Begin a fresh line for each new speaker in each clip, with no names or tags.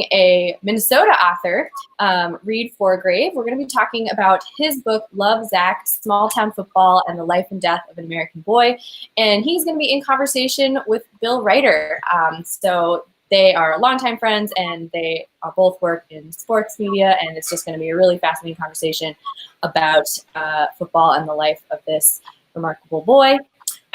a Minnesota author, Reid Forgrave. We're going to be talking about his book, Love, Zach, Small Town Football and the Life and Death of an American Boy. And he's going to be in conversation with Bill Reiter. So they are longtime friends, and they both work in sports media, and it's just going to be a really fascinating conversation about football and the life of this remarkable boy.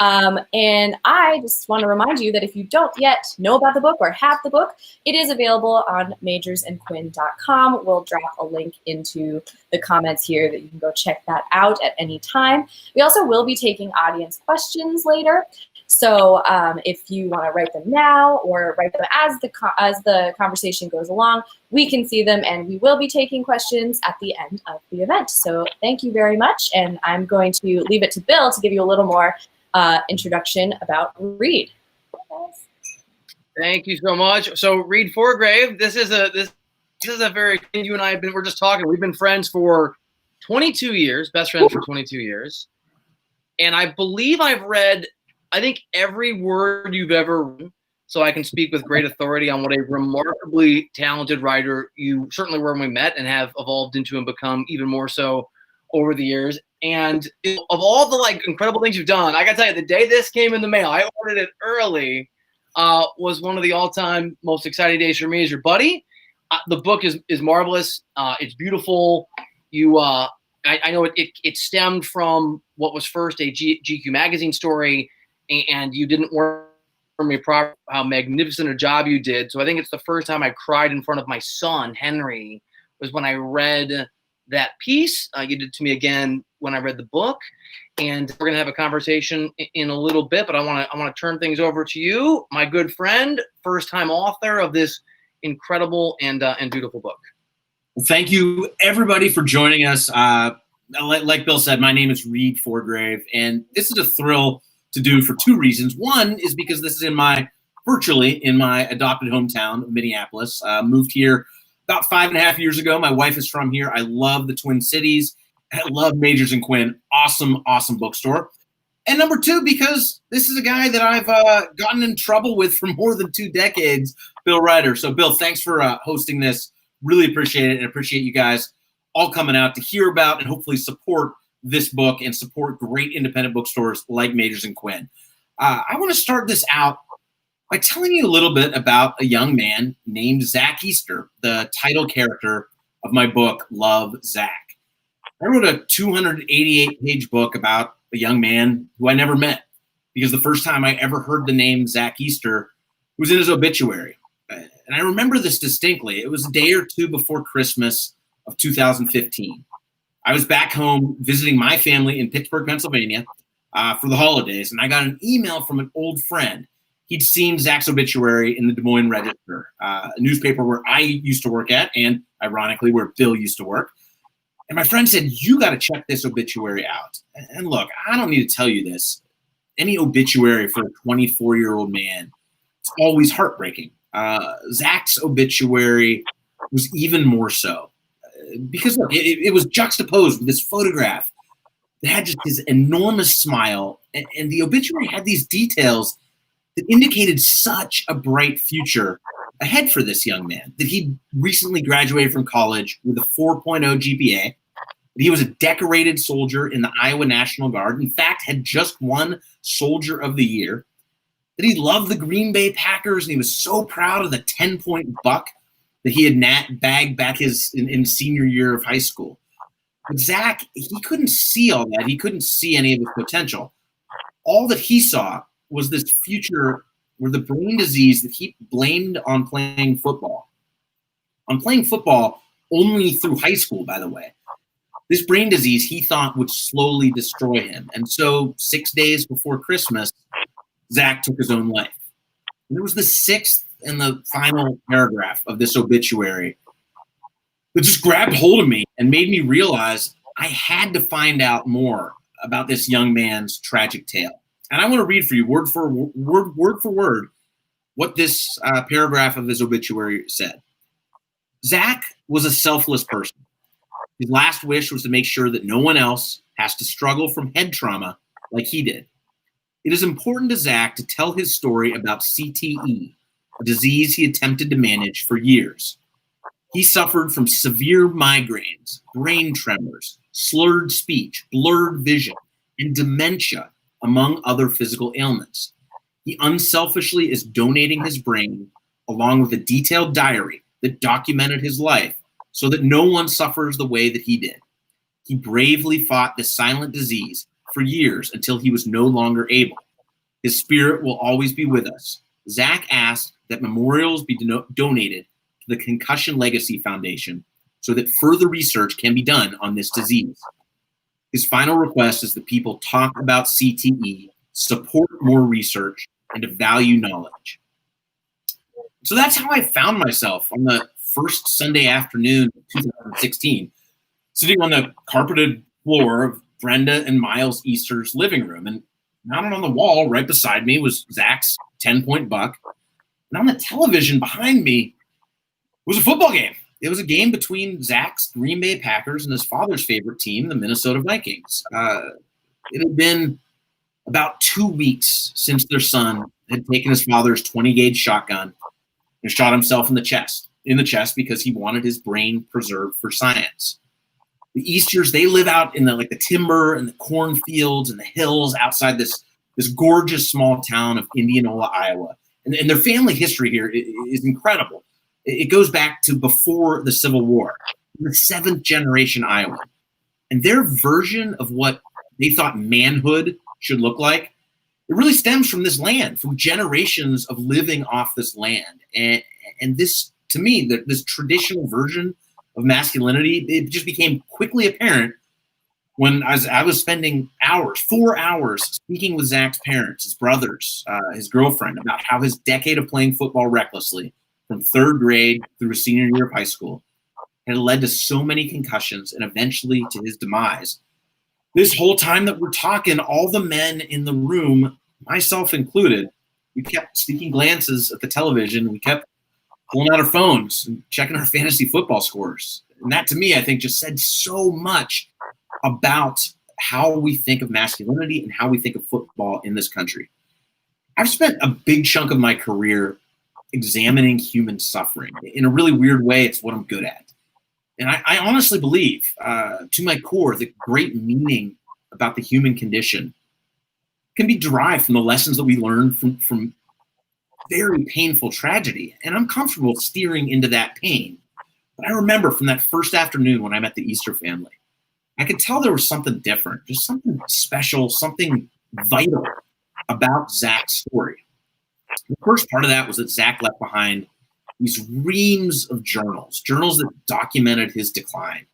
And I just want to remind you that if you don't yet know about the book or have the book, it is available on majorsandquinn.com. We'll drop a link into the comments here that you can go check that out at any time. We also will be taking audience questions later. So if you want to write them now or write them as the conversation goes along, we can see them, and we will be taking questions at the end of the event. So thank you very much, and I'm going to leave it to Bill to give you a little more introduction about Reid.
Thank you so much. So Reid Forgrave, this is a very, you and I we're just talking. We've been friends for 22 years, best friends for 22 years, and I believe I've read, I think, every word you've ever written, so I can speak with great authority on what a remarkably talented writer you certainly were when we met and have evolved into and become even more so over the years. And of all the incredible things you've done, I gotta tell you, the day this came in the mail, I ordered it early, was one of the all-time most exciting days for me as your buddy. The book is marvelous. It's beautiful. I know it stemmed from what was first a GQ magazine story, and you didn't warn me properly how magnificent a job you did. So I think it's the first time I cried in front of my son, Henry, was when I read that piece. You did to me again when I read the book, and we're gonna have a conversation in a little bit, but I want to turn things over to you, my good friend, first-time author of this incredible and beautiful book.
Well, thank you everybody for joining us. Like Bill said, my name is Reid Forgrave, and this is a thrill to do for two reasons. One is because this is virtually in my adopted hometown of Minneapolis. Moved here about 5.5 years ago. My wife is from here. I love the Twin Cities. I love Majors and Quinn. Awesome, awesome bookstore. And number two, because this is a guy that I've gotten in trouble with for more than 2 decades, Bill Reiter. So, Bill, thanks for hosting this. Really appreciate it, and appreciate you guys all coming out to hear about and hopefully support this book and support great independent bookstores like Majors and Quinn. I want to start this out by telling you a little bit about a young man named Zach Easter, the title character of my book, Love, Zach. I wrote a 288-page book about a young man who I never met, because the first time I ever heard the name Zach Easter was in his obituary. And I remember this distinctly. It was a day or two before Christmas of 2015. I was back home visiting my family in Pittsburgh, Pennsylvania for the holidays, and I got an email from an old friend. He'd seen Zach's obituary in the Des Moines Register, a newspaper where I used to work at, and ironically where Bill used to work. And my friend said, "You got to check this obituary out." And look, I don't need to tell you this. Any obituary for a 24-year-old man, it's always heartbreaking. Zach's obituary was even more so. Because look, it was juxtaposed with this photograph that had just his enormous smile, and the obituary had these details that indicated such a bright future ahead for this young man. That he recently graduated from college with a 4.0 GPA. That he was a decorated soldier in the Iowa National Guard. In fact, had just won Soldier of the Year. That he loved the Green Bay Packers, and he was so proud of the 10-point buck that he had bagged back in senior year of high school. But Zach, he couldn't see all that. He couldn't see any of his potential. All that he saw was this future where the brain disease that he blamed on playing football only through high school, by the way. This brain disease he thought would slowly destroy him. And so 6 days before Christmas, Zach took his own life. And it was the sixth and the final paragraph of this obituary that just grabbed hold of me and made me realize I had to find out more about this young man's tragic tale. And I want to read for you word for word what this paragraph of his obituary said. Zach was a selfless person. His last wish was to make sure that no one else has to struggle from head trauma like he did. It is important to Zach to tell his story about CTE, a disease he attempted to manage for years. He suffered from severe migraines, brain tremors, slurred speech, blurred vision, and dementia, among other physical ailments. He unselfishly is donating his brain along with a detailed diary that documented his life so that no one suffers the way that he did. He bravely fought this silent disease for years until he was no longer able. His spirit will always be with us. Zach asked that memorials be donated to the Concussion Legacy Foundation so that further research can be done on this disease. His final request is that people talk about CTE, support more research, and to value knowledge. So that's how I found myself on the first Sunday afternoon of 2016, sitting on the carpeted floor of Brenda and Miles Easter's living room. And mounted on the wall right beside me was Zach's 10-point buck. And on the television behind me was a football game. It was a game between Zach's Green Bay Packers and his father's favorite team, the Minnesota Vikings. It had been about 2 weeks since their son had taken his father's 20-gauge shotgun and shot himself in the chest because he wanted his brain preserved for science. The Easters, they live out in the timber and the cornfields and the hills outside this gorgeous small town of Indianola, Iowa. And their family history here is incredible. It goes back to before the Civil War, the 7th generation Iowan. And their version of what they thought manhood should look like, it really stems from this land, from generations of living off this land. And this, to me, this traditional version of masculinity, it just became quickly apparent when I was spending 4 hours speaking with Zach's parents, his brothers, his girlfriend, about how his decade of playing football recklessly from 3rd grade through his senior year of high school had led to so many concussions and eventually to his demise. This whole time that we're talking, all the men in the room, myself included, we kept sneaking glances at the television. We kept pulling out our phones and checking our fantasy football scores. And that, to me, I think just said so much about how we think of masculinity and how we think of football in this country. I've spent a big chunk of my career examining human suffering. In a really weird way, it's what I'm good at. And I honestly believe, to my core, that great meaning about the human condition can be derived from the lessons that we learn from very painful tragedy. And I'm comfortable steering into that pain. But I remember from that first afternoon when I met the Easter family, I could tell there was something different, just something special, something vital about Zach's story. The first part of that was that Zach left behind these reams of journals that documented his decline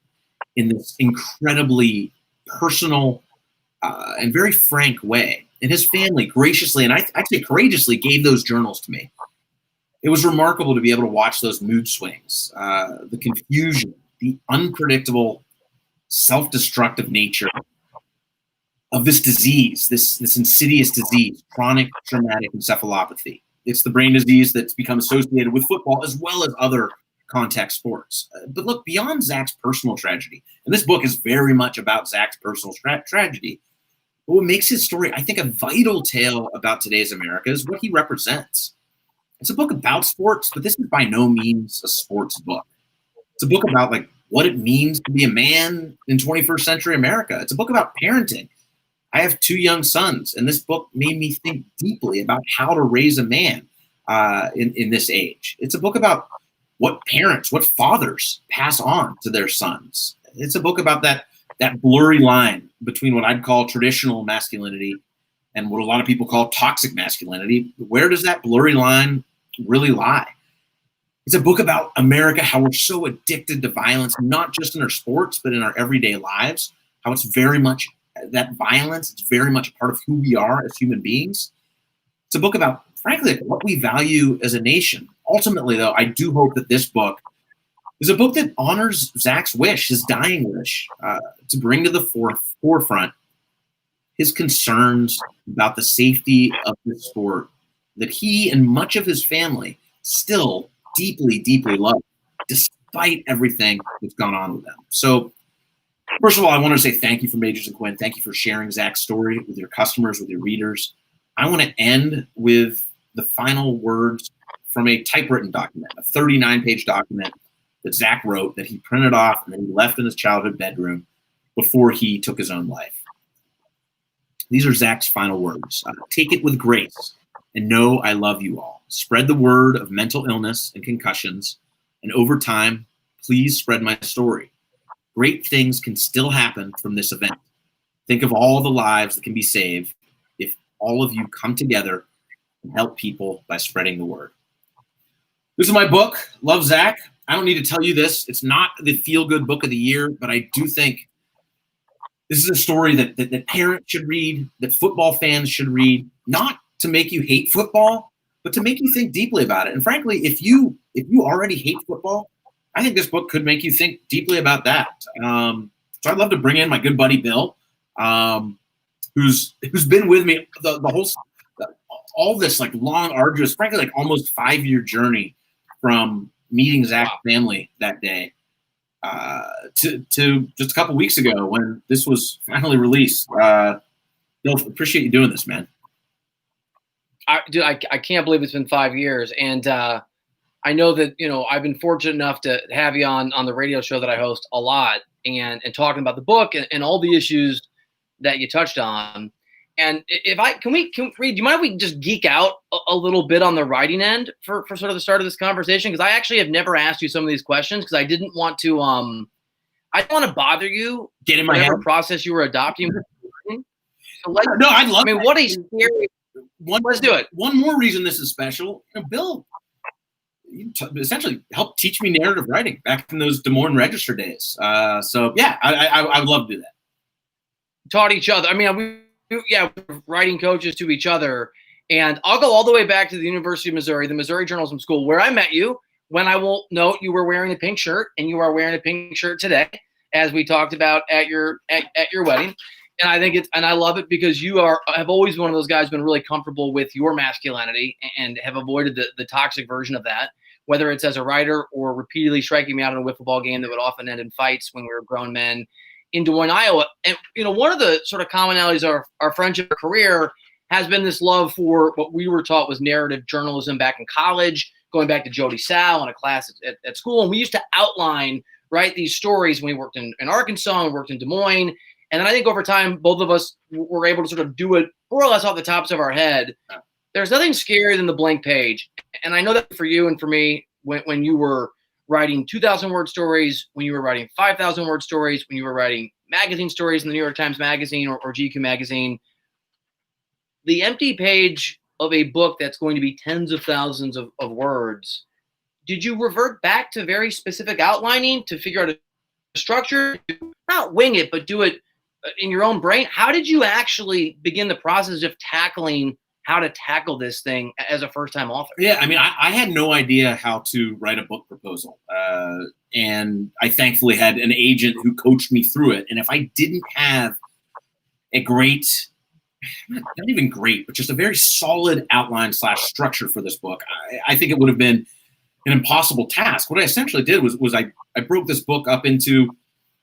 in this incredibly personal and very frank way. And his family graciously, and I'd say courageously, gave those journals to me. It was remarkable to be able to watch those mood swings, the confusion, the unpredictable, self-destructive nature of this disease, this insidious disease, chronic traumatic encephalopathy. It's the brain disease that's become associated with football as well as other contact sports. But look, beyond Zach's personal tragedy, and this book is very much about Zach's personal tragedy, but what makes his story, I think, a vital tale about today's America is what he represents. It's a book about sports, but this is by no means a sports book. It's a book about what it means to be a man in 21st century America. It's a book about parenting. I have 2 young sons, and this book made me think deeply about how to raise a man in this age. It's a book about what parents, what fathers pass on to their sons. It's a book about that blurry line between what I'd call traditional masculinity and what a lot of people call toxic masculinity. Where does that blurry line really lie? It's a book about America, how we're so addicted to violence, not just in our sports, but in our everyday lives, how it's very much that violence, it's very much a part of who we are as human beings. It's a book about, frankly, what we value as a nation. Ultimately, though, I do hope that this book is a book that honors Zach's wish, his dying wish, to bring to the forefront his concerns about the safety of the sport that he and much of his family still deeply, deeply love, despite everything that's gone on with them. So, first of all, I want to say thank you for Majors and Quinn. Thank you for sharing Zach's story with your customers, with your readers. I want to end with the final words from a typewritten document, a 39-page document that Zach wrote that he printed off and then he left in his childhood bedroom before he took his own life. These are Zach's final words. Take it with grace and know I love you all. Spread the word of mental illness and concussions, and over time, please spread my story. Great things can still happen from this event. Think of all the lives that can be saved if all of you come together and help people by spreading the word. This is my book, Love, Zach. I don't need to tell you this. It's not the feel-good book of the year, but I do think this is a story that parents should read, that football fans should read, not to make you hate football, but to make you think deeply about it. And frankly, if you already hate football, I think this book could make you think deeply about that. So I'd love to bring in my good buddy Bill, who's been with me the whole all this like long, arduous, frankly like almost 5-year journey from meeting Zach's family that day to just a couple weeks ago when this was finally released. Bill, appreciate you doing this, man.
I can't believe it's been 5 years, and I know that I've been fortunate enough to have you on the radio show that I host a lot, and talking about the book and all the issues that you touched on. And if I can, Reid, do you mind if we just geek out a little bit on the writing end for sort of the start of this conversation? Because I actually have never asked you some of these questions because I didn't want to I don't want to bother you.
Get in my head.
Process you were adopting. So
no, I'd love.
I mean, what a scary. Let's do it.
One more reason this is special. Bill, you essentially helped teach me narrative writing back in those Des Moines Register days. So yeah, I would love to do that.
Taught each other. I mean, we're writing coaches to each other. And I'll go all the way back to the University of Missouri, the Missouri Journalism School, where I met you, when I will note you were wearing a pink shirt, and you are wearing a pink shirt today, as we talked about at your wedding. And I think I love it because you have always been one of those guys been really comfortable with your masculinity and have avoided the toxic version of that, whether it's as a writer or repeatedly striking me out in a wiffle ball game that would often end in fights when we were grown men in Des Moines, Iowa. And, one of the sort of commonalities of our friendship career has been this love for what we were taught was narrative journalism back in college, going back to Jody Sal in a class at school. And we used to outline, these stories when we worked in Arkansas and worked in Des Moines. And then I think over time, both of us were able to sort of do it more or less off the tops of our head. There's nothing scarier than the blank page. And I know that for you and for me, when you were writing 2,000-word stories, when you were writing 5,000-word stories, when you were writing magazine stories in the New York Times Magazine or GQ Magazine, the empty page of a book that's going to be tens of thousands of words, did you revert back to very specific outlining to figure out a structure? Not wing it, but do it in your own brain. How did you actually begin the process of tackling how to tackle this thing as a first-time author?
Yeah, I mean, I had no idea how to write a book proposal. And I thankfully had an agent who coached me through it. And if I didn't have a great, not even great, but just a very solid outline / structure for this book, I think it would have been an impossible task. What I essentially did was I broke this book up into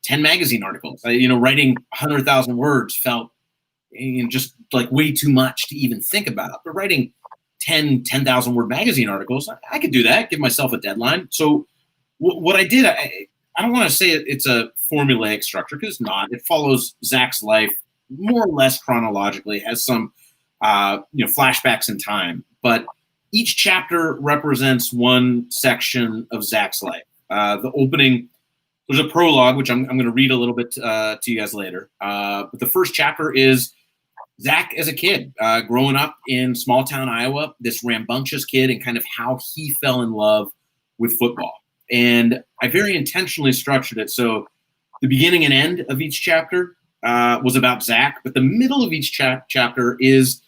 10 magazine articles. Writing 100,000 words felt just like way too much to even think about. But writing 10,000 word magazine articles, I could do that, give myself a deadline. So what I did, I don't want to say it's a formulaic structure because it's not. It follows Zach's life more or less chronologically, has some flashbacks in time. But each chapter represents one section of Zach's life. The opening, there's a prologue, which I'm going to read a little bit to you guys later. But the first chapter is Zach as a kid, growing up in small town Iowa, this rambunctious kid, and kind of how he fell in love with football. And I very intentionally structured it so the beginning and end of each chapter was about Zach, but the middle of each chapter is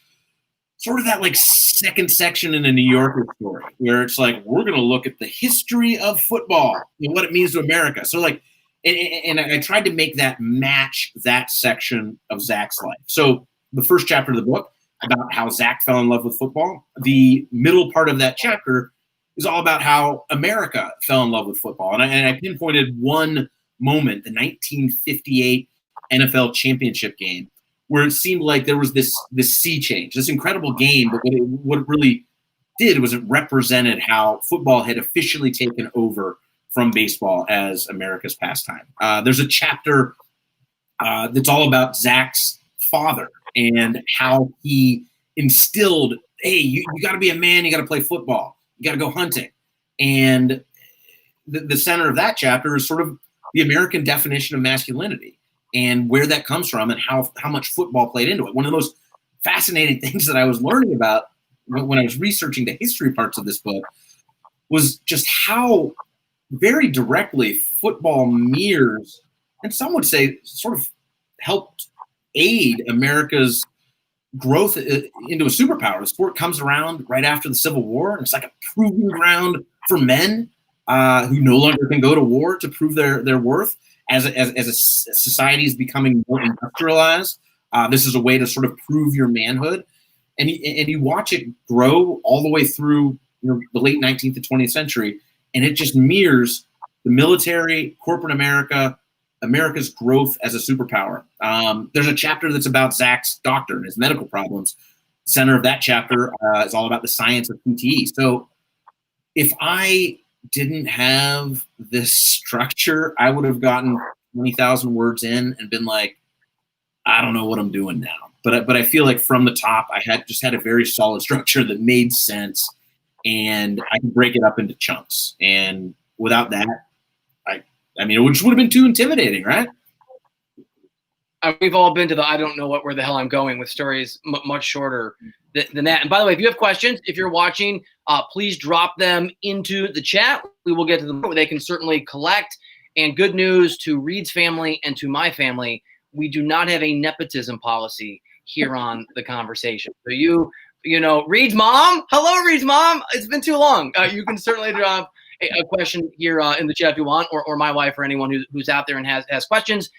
sort of that like second section in a New Yorker story where it's like, we're going to look at the history of football and what it means to America. So like, and I tried to make that match that section of Zach's life. So the first chapter of the book about how Zach fell in love with football. The middle part of that chapter is all about how America fell in love with football. And I pinpointed one moment, the 1958 NFL championship game, where it seemed like there was this sea change, this incredible game. But what really did was it represented how football had officially taken over from baseball as America's pastime. There's a chapter that's all about Zach's father and how he instilled, hey, you got to be a man, you got to play football, you got to go hunting. And the center of that chapter is sort of the American definition of masculinity and where that comes from and how much football played into it. One of the most fascinating things that I was learning about when I was researching the history parts of this book was just how very directly football mirrors, and some would say sort of helped aid America's growth into a superpower. The sport comes around right after the Civil War, and it's like a proving ground for men who no longer can go to war to prove their worth. As a society is becoming more industrialized, this is a way to sort of prove your manhood, and you watch it grow all the way through the late 19th to 20th century, and it just mirrors the military, corporate America's growth as a superpower. There's a chapter that's about Zach's doctor and his medical problems. The center of that chapter is all about the science of PTE. So if I didn't have this structure, I would have gotten 20,000 words in and been like, I don't know what I'm doing now. But I feel like from the top, I had a very solid structure that made sense, and I can break it up into chunks. And without that, I mean, it just would have been too intimidating, right?
We've all been to the I don't know where the hell I'm going with stories much shorter than that. And by the way, if you have questions, if you're watching, please drop them into the chat. We will get to them. They can certainly collect. And good news to Reid's family and to my family, we do not have a nepotism policy here on The Conversation. So you know, Reid's mom, hello, Reid's mom. It's been too long. You can certainly drop a question here in the chat if you want, or my wife or anyone who's out there and has questions.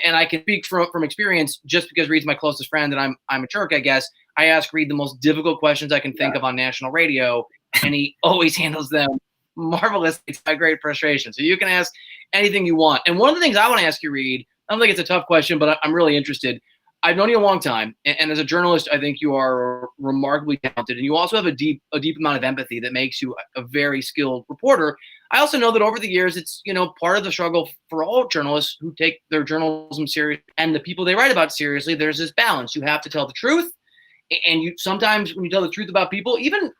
And I can speak from experience, just because Reid's my closest friend and I'm a jerk, I guess. I ask Reid the most difficult questions I can think of on national radio, and he always handles them marvelously to my great frustration. So you can ask anything you want. And one of the things I want to ask you, Reid, I don't think it's a tough question, but I'm really interested. I've known you a long time, and as a journalist, I think you are remarkably talented, and you also have a deep amount of empathy that makes you a very skilled reporter. I also know that over the years, it's part of the struggle for all journalists who take their journalism serious and the people they write about seriously. There's this balance. You have to tell the truth, and you sometimes when you tell the truth about people, even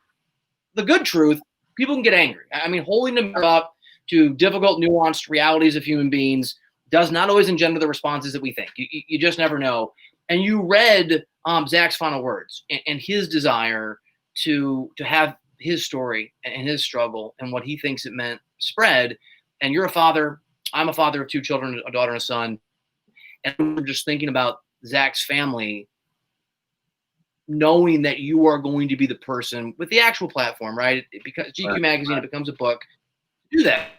the good truth, people can get angry. I mean, holding them up to difficult, nuanced realities of human beings does not always engender the responses that we think. You just never know. And you read Zach's final words and his desire to have his story and his struggle and what he thinks it meant spread. And you're a father. I'm a father of two children, a daughter and a son. And we're just thinking about Zach's family, knowing that you are going to be the person with the actual platform, right? Because GQ Magazine, it becomes a book. Do that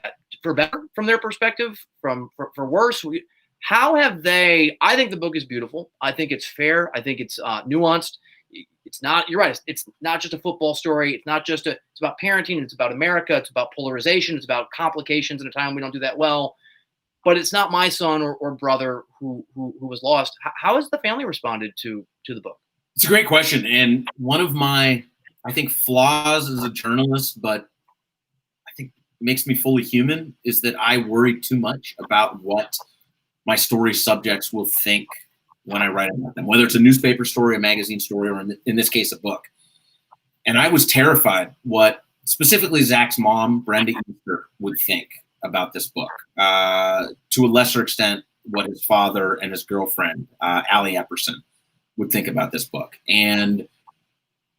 for better from their perspective, for worse. How have they? I think the book is beautiful. I think it's fair. I think it's nuanced. It's not. You're right. It's not just a football story. It's not just it's about parenting. It's about America. It's about polarization. It's about complications in a time we don't do that well. But it's not my son or brother who was lost. How has the family responded to the book?
It's a great question, and one of my, I think, flaws as a journalist, but I think makes me fully human, is that I worry too much about what my story subjects will think when I write about them, whether it's a newspaper story, a magazine story, or in this case, a book. And I was terrified what specifically Zach's mom, Brenda Easter, would think about this book. To a lesser extent, what his father and his girlfriend, Allie Epperson, would think about this book. And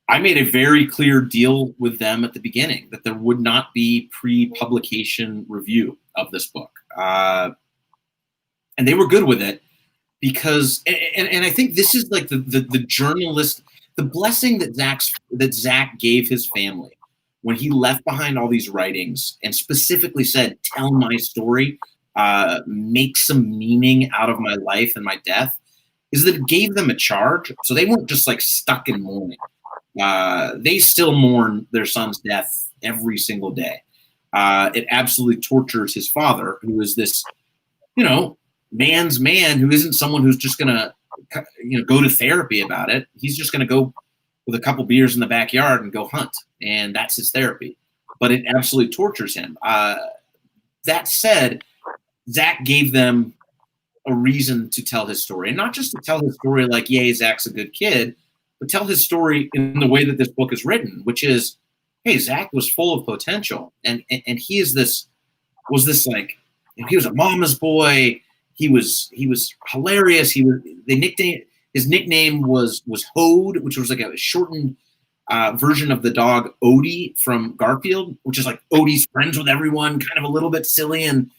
I made a very clear deal with them at the beginning that there would not be pre-publication review of this book. And they were good with it because, and I think this is like the journalist, the blessing that Zach gave his family when he left behind all these writings and specifically said, tell my story, make some meaning out of my life and my death, is that it gave them a charge. So they weren't just like stuck in mourning. They still mourn their son's death every single day. It absolutely tortures his father, who is this, man's man who isn't someone who's just going to, go to therapy about it. He's just going to go with a couple beers in the backyard and go hunt. And that's his therapy. But it absolutely tortures him. That said, Zach gave them a reason to tell his story. And not just to tell his story like, yay, Zach's a good kid, but tell his story in the way that this book is written, which is, hey, Zach was full of potential. And he is was this like, he was a mama's boy. He was hilarious. His nickname was Hode, which was like a shortened version of the dog Odie from Garfield, which is like Odie's friends with everyone, kind of a little bit silly and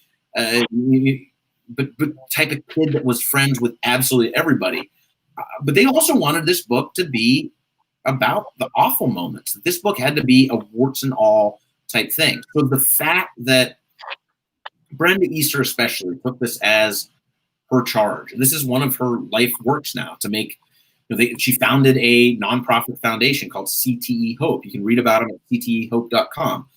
but type of kid that was friends with absolutely everybody. But they also wanted this book to be about the awful moments. This book had to be a warts and all type thing. So the fact that Brenda Easter especially took this as her charge. This is one of her life works now to make. She founded a nonprofit foundation called CTE Hope. You can read about them at ctehope.com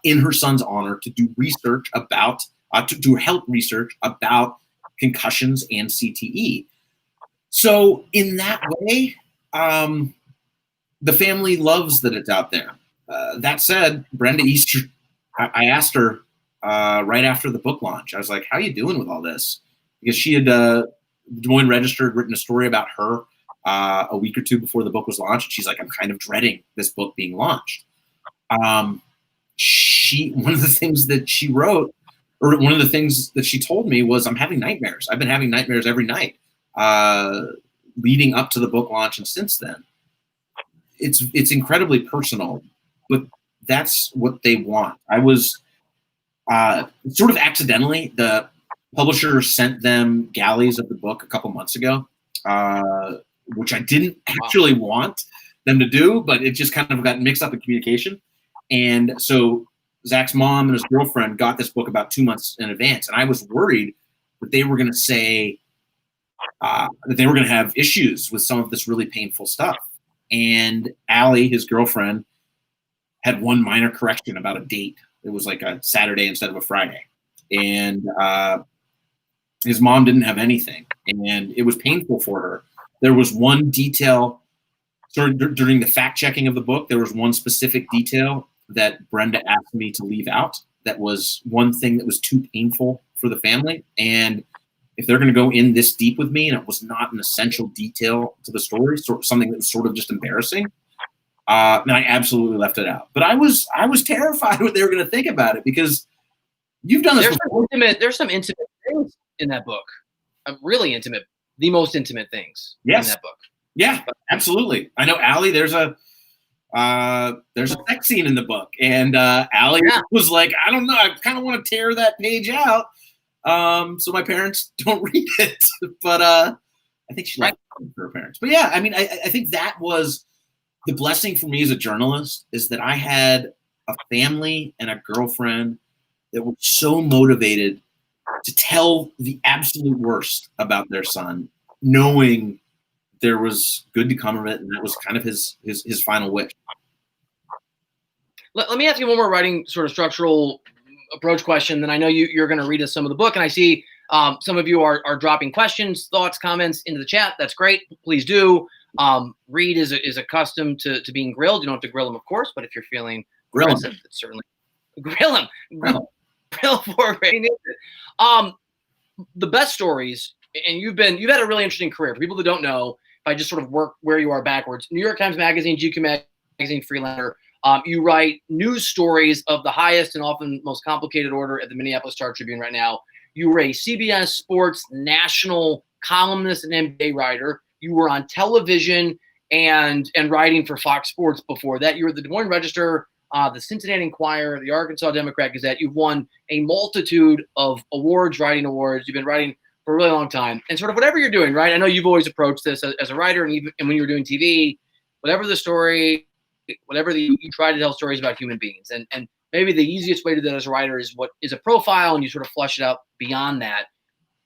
in her son's honor to do research about to help research about concussions and CTE. So in that way, the family loves that it's out there. That said, Brenda Easter, I asked her right after the book launch, I was like, how are you doing with all this? Because she had, Des Moines Register had written a story about her a week or two before the book was launched. She's like, I'm kind of dreading this book being launched. One of the things that she wrote, or one of the things that she told me was, I'm having nightmares. I've been having nightmares every night leading up to the book launch and since then. It's incredibly personal, but that's what they want. I was sort of accidentally, the publisher sent them galleys of the book a couple months ago, which I didn't actually want them to do, but it just kind of got mixed up in communication. And so Zach's mom and his girlfriend got this book about 2 months in advance. And I was worried that they were going to say that they were going to have issues with some of this really painful stuff. And Allie, his girlfriend, had one minor correction about a date. It was like a Saturday instead of a Friday. And his mom didn't have anything. And it was painful for her. There was one detail, during the fact checking of the book, there was one specific detail that Brenda asked me to leave out. That was one thing that was too painful for the family. And if they're going to go in this deep with me, and it was not an essential detail to the story, something that was sort of just embarrassing, and I absolutely left it out. But I was terrified what they were going to think about it, because you've done this before.
There's some intimate things in that book. Really intimate, the most intimate things in that book.
Yeah, absolutely. I know, Allie, there's a sex scene in the book, and Allie was like, I don't know, I kind of want to tear that page out so my parents don't read it. But I think she liked it for her parents. But yeah, I mean, I think that was the blessing for me as a journalist, is that I had a family and a girlfriend that were so motivated to tell the absolute worst about their son, knowing there was good to come of it, and that was kind of his final wish.
Let me ask you one more writing sort of structural approach question. Then I know you're going to read us some of the book, and I see some of you are dropping questions, thoughts, comments into the chat. That's great. Please do. Reid is accustomed to being grilled. You don't have to grill him, of course, but if you're feeling aggressive, it's certainly grill him. Grill Forgrave. The best stories, and you've had a really interesting career. For people that don't know, if I just sort of work where you are backwards, New York Times Magazine, GQ Magazine, Freelander. You write news stories of the highest and often most complicated order at the Minneapolis Star-Tribune right now. You were a CBS Sports national columnist and NBA writer. You were on television and writing for Fox Sports before that. You were at the Des Moines Register, the Cincinnati Enquirer, the Arkansas Democrat-Gazette. You've won a multitude of awards, writing awards. You've been writing for a really long time. And sort of whatever you're doing, right? I know you've always approached this as a writer, and when you were doing TV, whatever the story, you try to tell stories about human beings. And maybe the easiest way to do that as a writer is what is a profile, and you sort of flesh it out beyond that.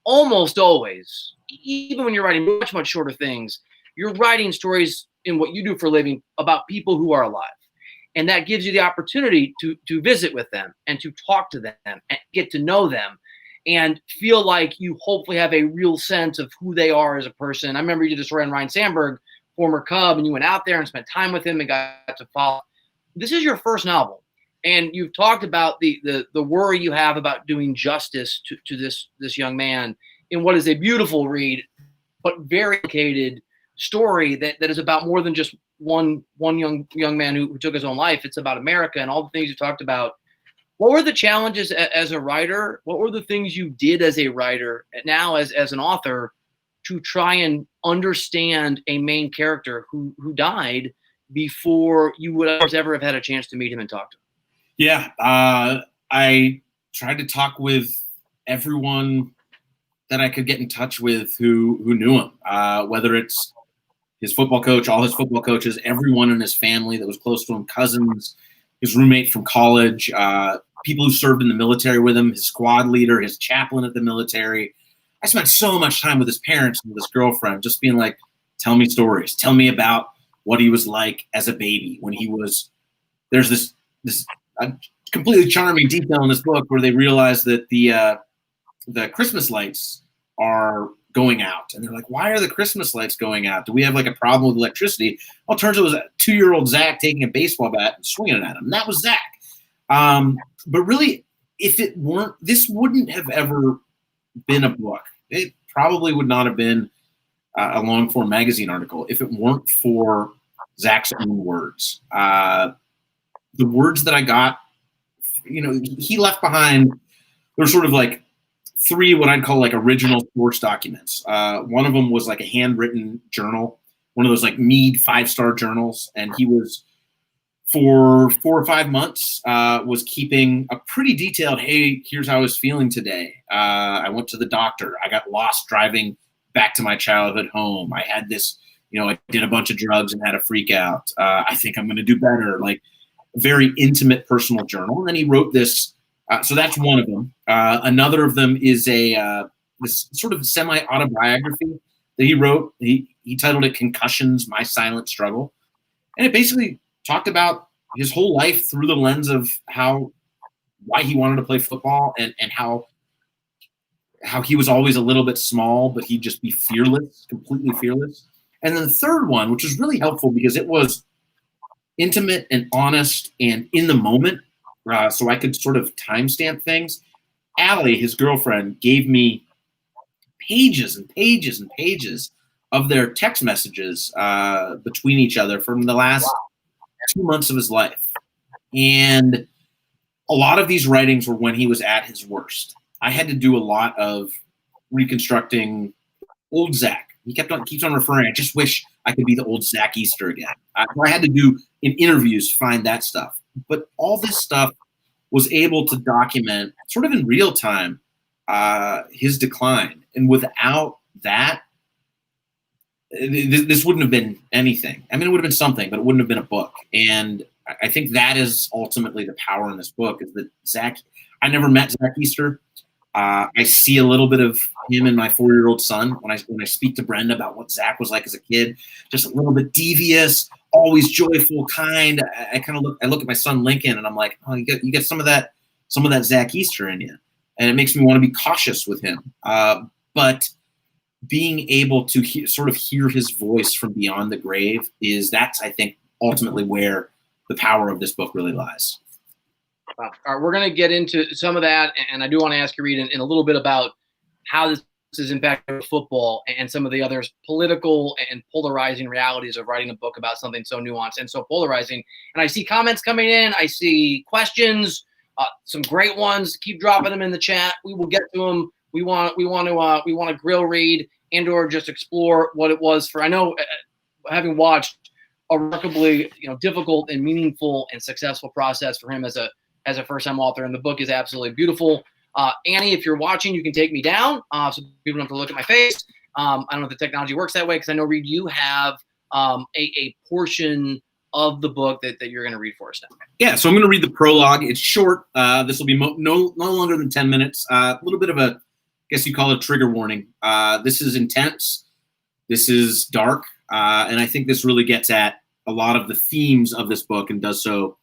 Almost always, even when you're writing much, much shorter things, you're writing stories in what you do for a living about people who are alive. And that gives you the opportunity to visit with them and to talk to them and get to know them and feel like you hopefully have a real sense of who they are as a person. I remember you did a story on Ryan Sandberg former Cub, and you went out there and spent time with him and got to follow. This is your first novel, and you've talked about the worry you have about doing justice to this young man in what is a beautiful read, but very complicated story that is about more than just one young man who took his own life. It's about America and all the things you talked about. What were the challenges as a writer? What were the things you did as a writer, now as an author, to try and understand a main character who died before you would ever have had a chance to meet him and talk to him?
Yeah, I tried to talk with everyone that I could get in touch with who knew him, whether it's his football coach, all his football coaches, everyone in his family that was close to him, cousins, his roommate from college, people who served in the military with him, his squad leader, his chaplain at the military. I spent so much time with his parents and with his girlfriend, just being like, tell me stories. Tell me about what he was like as a baby when he was – there's this completely charming detail in this book where they realize that the Christmas lights are going out. And they're like, why are the Christmas lights going out? Do we have like a problem with electricity? Well, it turns out it was a 2-year-old Zach taking a baseball bat and swinging it at him. And that was Zach. But really, if it weren't, this wouldn't have ever been a book. It probably would not have been a long form magazine article if it weren't for Zach's own words. The words that I got, he left behind, there's sort of like 3 what I'd call like original source documents. One of them was like a handwritten journal, one of those like Mead 5-star journals. And he was, for 4 or 5 months, was keeping a pretty detailed, hey, here's how I was feeling today. I went to the doctor. I got lost driving back to my childhood home. I had this, I did a bunch of drugs and had a freak out. I think I'm going to do better. Like, very intimate personal journal. And then he wrote this. So that's one of them. Another of them is this sort of semi-autobiography that he wrote. He titled it Concussions, My Silent Struggle. And it basically talked about his whole life through the lens of why he wanted to play football and how he was always a little bit small, but he'd just be fearless, completely fearless. And then the third one, which was really helpful because it was intimate and honest and in the moment, so I could sort of timestamp things. Allie, his girlfriend, gave me pages and pages and pages of their text messages between each other from the last 2 months of his life. And a lot of these writings were when he was at his worst. I had to do a lot of reconstructing old Zach. He keeps on referring, I just wish I could be the old Zach Easter again. I had to do in interviews, find that stuff. But all this stuff was able to document sort of in real time his decline. And without that, this wouldn't have been anything. I mean, it would have been something, but it wouldn't have been a book. And I think that is ultimately the power in this book is that Zach, I never met Zach Easter. I see a little bit of him and my 4-year-old son when I speak to Brenda about what Zach was like as a kid, just a little bit devious, always joyful, kind. I look at my son Lincoln and I'm like, oh, you get some of that Zach Easter in you, and it makes me want to be cautious with him. But being able to sort of hear his voice from beyond the grave that's I think ultimately where the power of this book really lies.
All right, we're going to get into some of that, and I do want to ask you, Reid, in a little bit about how this is impacting football and some of the other political and polarizing realities of writing a book about something so nuanced and so polarizing. And I see comments coming in. I see questions, some great ones. Keep dropping them in the chat. We will get to them. We want to grill Reid and/or just explore what it was for. I know, having watched a remarkably difficult and meaningful and successful process for him as a first-time author, and the book is absolutely beautiful. Annie, if you're watching, you can take me down so people don't have to look at my face. I don't know if the technology works that way because I know, Reid, you have a portion of the book that you're going to read for us now.
Yeah, so I'm going to read the prologue. It's short. This will be no longer than 10 minutes. A little bit of a, I guess you call it a trigger warning. This is intense. This is dark. And I think this really gets at a lot of the themes of this book and does so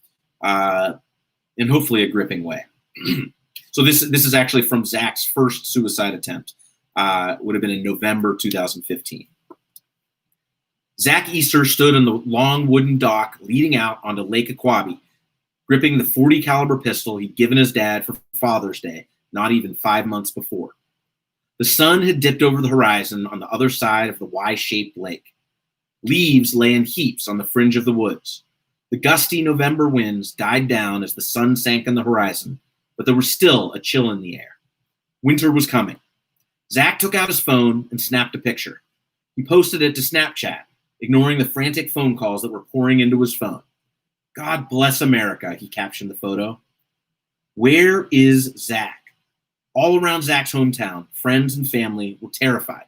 in hopefully a gripping way. So this is actually from Zach's first suicide attempt. Would have been in November 2015. Zach Easter stood on the long wooden dock leading out onto Lake Aquabi, gripping the .40 caliber pistol he'd given his dad for Father's Day, not even 5 months before. The sun had dipped over the horizon on the other side of the Y-shaped lake. Leaves lay in heaps on the fringe of the woods. The gusty November winds died down as the sun sank on the horizon, but there was still a chill in the air. Winter was coming. Zach took out his phone and snapped a picture. He posted it to Snapchat, ignoring the frantic phone calls that were pouring into his phone. "God bless America," he captioned the photo. Where is Zach? All around Zach's hometown, friends and family were terrified.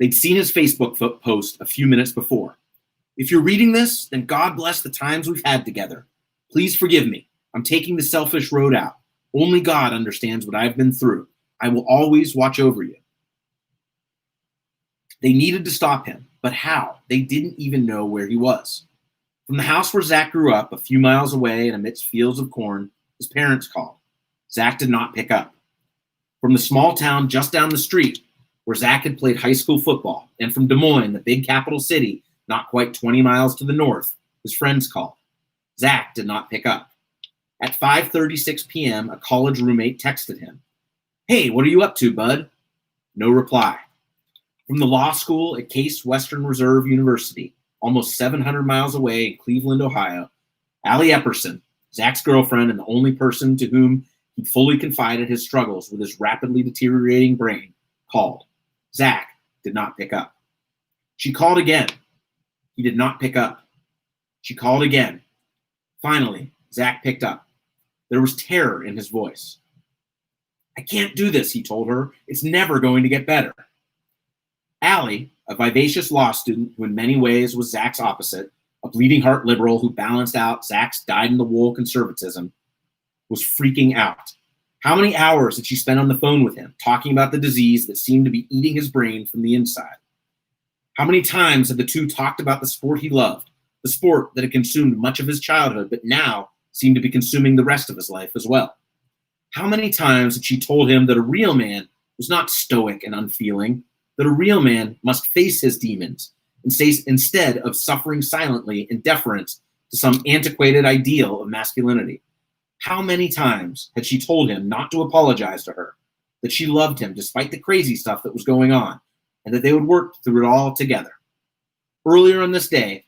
They'd seen his Facebook post a few minutes before. "If you're reading this, then God bless the times we've had together. Please forgive me. I'm taking the selfish road out. Only God understands what I've been through. I will always watch over you." They needed to stop him, but how? They didn't even know where he was. From the house where Zach grew up, a few miles away and amidst fields of corn, his parents called. Zach did not pick up. From the small town just down the street, where Zach had played high school football, and from Des Moines, the big capital city, not quite 20 miles to the north, his friends called. Zach did not pick up. At 5:36 p.m., a college roommate texted him. "Hey, what are you up to, bud?" No reply. From the law school at Case Western Reserve University, almost 700 miles away in Cleveland, Ohio, Allie Epperson, Zach's girlfriend and the only person to whom he fully confided his struggles with his rapidly deteriorating brain, called. Zach did not pick up. She called again. He did not pick up. She called again. Finally, Zach picked up. There was terror in his voice. "I can't do this," he told her. "It's never going to get better." Allie, a vivacious law student who in many ways was Zach's opposite, a bleeding heart liberal who balanced out Zach's dyed-in-the-wool conservatism, was freaking out. How many hours had she spent on the phone with him, talking about the disease that seemed to be eating his brain from the inside? How many times had the two talked about the sport he loved, the sport that had consumed much of his childhood, but now seemed to be consuming the rest of his life as well? How many times had she told him that a real man was not stoic and unfeeling, that a real man must face his demons instead of suffering silently in deference to some antiquated ideal of masculinity? How many times had she told him not to apologize to her, that she loved him despite the crazy stuff that was going on, and that they would work through it all together? Earlier on this day,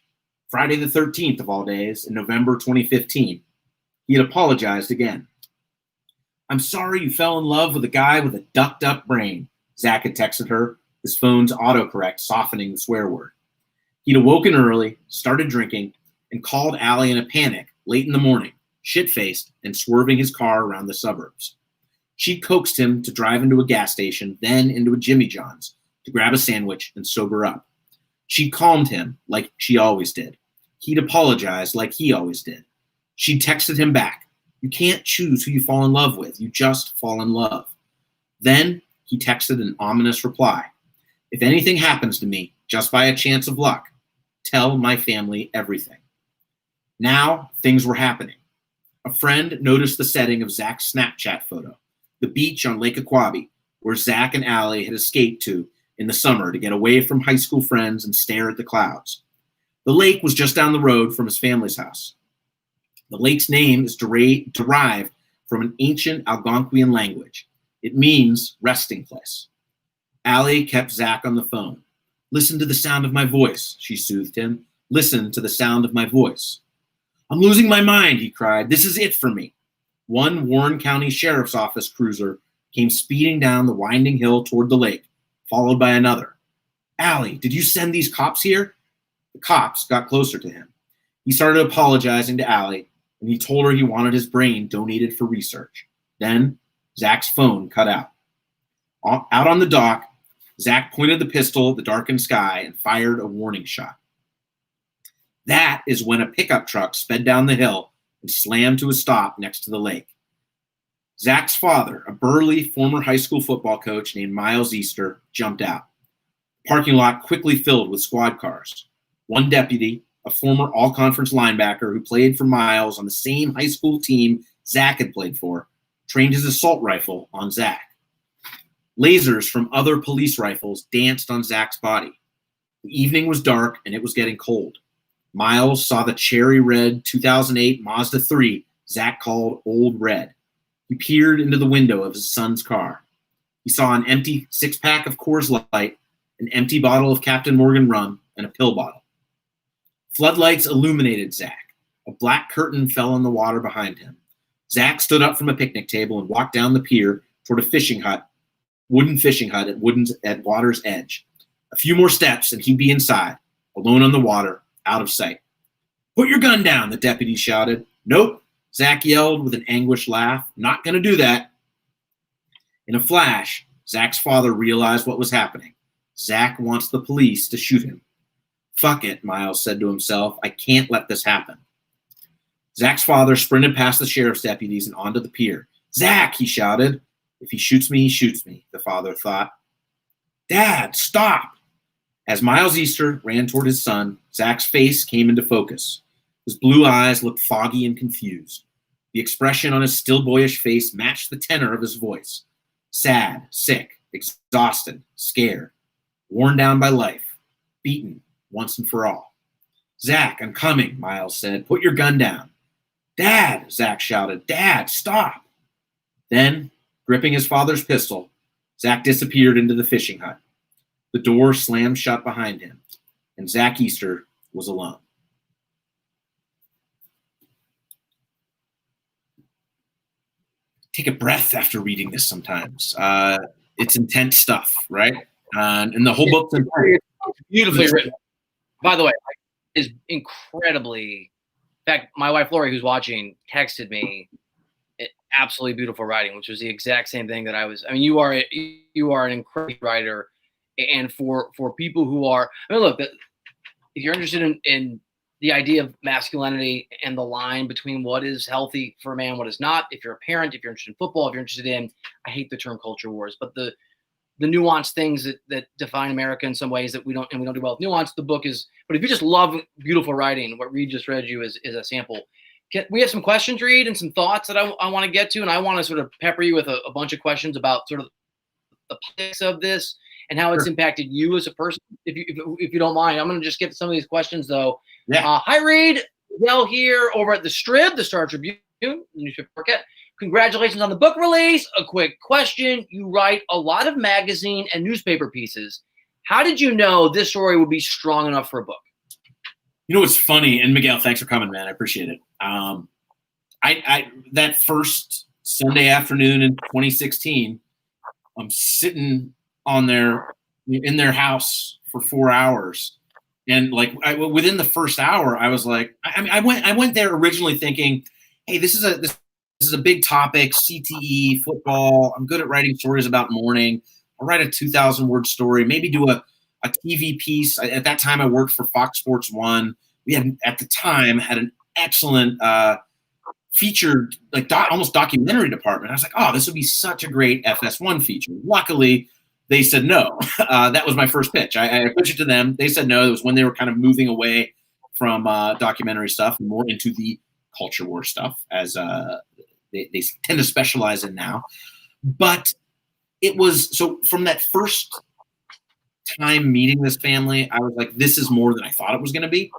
Friday the 13th of all days, in November 2015, he had apologized again. "I'm sorry you fell in love with a guy with a ducked-up brain," Zach had texted her, his phone's autocorrect softening the swear word. He'd awoken early, started drinking, and called Allie in a panic late in the morning, shit-faced and swerving his car around the suburbs. She coaxed him to drive into a gas station, then into a Jimmy John's to grab a sandwich and sober up. She calmed him like she always did. He'd apologized like he always did. She texted him back. "You can't choose who you fall in love with. You just fall in love." Then he texted an ominous reply. "If anything happens to me, just by a chance of luck, tell my family everything." Now things were happening. A friend noticed the setting of Zach's Snapchat photo, the beach on Lake Aquabi, where Zach and Allie had escaped to in the summer to get away from high school friends and stare at the clouds. The lake was just down the road from his family's house. The lake's name is derived from an ancient Algonquian language. It means resting place. Allie kept Zach on the phone. "Listen to the sound of my voice," she soothed him. "Listen to the sound of my voice." "I'm losing my mind," he cried. "This is it for me." One Warren County Sheriff's Office cruiser came speeding down the winding hill toward the lake, followed by another. "Allie, did you send these cops here?" The cops got closer to him. He started apologizing to Allie, and he told her he wanted his brain donated for research. Then Zach's phone cut out. Out on the dock, Zach pointed the pistol at the darkened sky and fired a warning shot. That is when a pickup truck sped down the hill and slammed to a stop next to the lake. Zach's father, a burly former high school football coach named Miles Easter, jumped out. The parking lot quickly filled with squad cars. One deputy, a former all-conference linebacker who played for Miles on the same high school team Zach had played for, trained his assault rifle on Zach. Lasers from other police rifles danced on Zach's body. The evening was dark, and it was getting cold. Miles saw the cherry red 2008 Mazda 3 Zach called Old Red. He peered into the window of his son's car. He saw an empty six-pack of Coors Light, an empty bottle of Captain Morgan rum, and a pill bottle. Floodlights illuminated Zach. A black curtain fell on the water behind him. Zach stood up from a picnic table and walked down the pier toward a wooden fishing hut at water's edge. A few more steps and he'd be inside, alone on the water, out of sight. "Put your gun down," the deputy shouted. "Nope," Zach yelled with an anguished laugh. "Not going to do that." In a flash, Zach's father realized what was happening. Zach wants the police to shoot him. "Fuck it," Miles said to himself. "I can't let this happen." Zach's father sprinted past the sheriff's deputies and onto the pier. "Zach," he shouted. "If he shoots me, he shoots me," the father thought. "Dad, stop!" As Miles Easter ran toward his son, Zach's face came into focus. His blue eyes looked foggy and confused. The expression on his still boyish face matched the tenor of his voice. Sad, sick, exhausted, scared, worn down by life, beaten once and for all. "Zach, I'm coming," Miles said. "Put your gun down." "Dad," Zach shouted. "Dad, stop." Then, gripping his father's pistol, Zach disappeared into the fishing hut. The door slammed shut behind him, and Zach Easter was alone. Take a breath after reading this sometimes. It's intense stuff, right? And the whole book's
beautifully written. By the way, is incredibly. In fact, my wife Lori, who's watching, texted me absolutely beautiful writing, which was the exact same thing that I was. I mean, you are an incredible writer, and for people who are, I mean, look, if you're interested in the idea of masculinity and the line between what is healthy for a man, what is not, if you're a parent, if you're interested in football, if you're interested in, I hate the term culture wars, but the nuanced things that define America in some ways that we don't do well with nuance. The book is, but if you just love beautiful writing, what Reid just read you is a sample. We have some questions, Reid, and some thoughts that I want to get to, and I want to sort of pepper you with a bunch of questions about sort of the politics of this and how it's impacted you as a person. If you don't mind, I'm going to just get to some of these questions though.
Yeah.
Hi, Reid. Well, here over at the Strib, the Star Tribune, the newspaper market. Congratulations on the book release. A quick question. You write a lot of magazine and newspaper pieces. How did you know this story would be strong enough for a book?
You know what's funny, and Miguel, thanks for coming, man. I appreciate it. I that first Sunday afternoon in 2016, I'm sitting in their house for 4 hours, and like within the first hour, I was like, I went there originally thinking, hey, this is a big topic, CTE, football. I'm good at writing stories about mourning. I'll write a 2,000-word story, maybe do a TV piece. At that time, I worked for Fox Sports 1. We had, at the time, had an excellent featured, like almost documentary department. I was like, oh, this would be such a great FS1 feature. Luckily, they said no. That was my first pitch. I pitched it to them. They said no. It was when they were kind of moving away from documentary stuff and more into the culture war stuff, as they tend to specialize in now. But it was, so from that first time meeting this family, I was like, this is more than I thought it was going to be.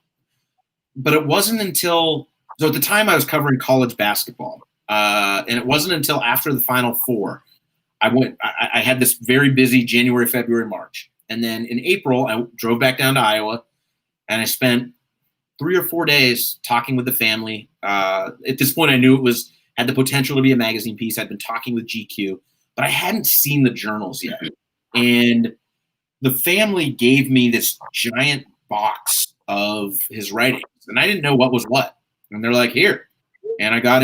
But it wasn't until, so at the time I was covering college basketball, and it wasn't until after the Final Four, I had this very busy January, February, March. And then in April, I drove back down to Iowa, and I spent 3 or 4 days talking with the family. At this point, I knew it had the potential to be a magazine piece. I'd been talking with GQ, but I hadn't seen the journals yet. And the family gave me this giant box of his writings, and I didn't know what was what. And they're like, here. And I got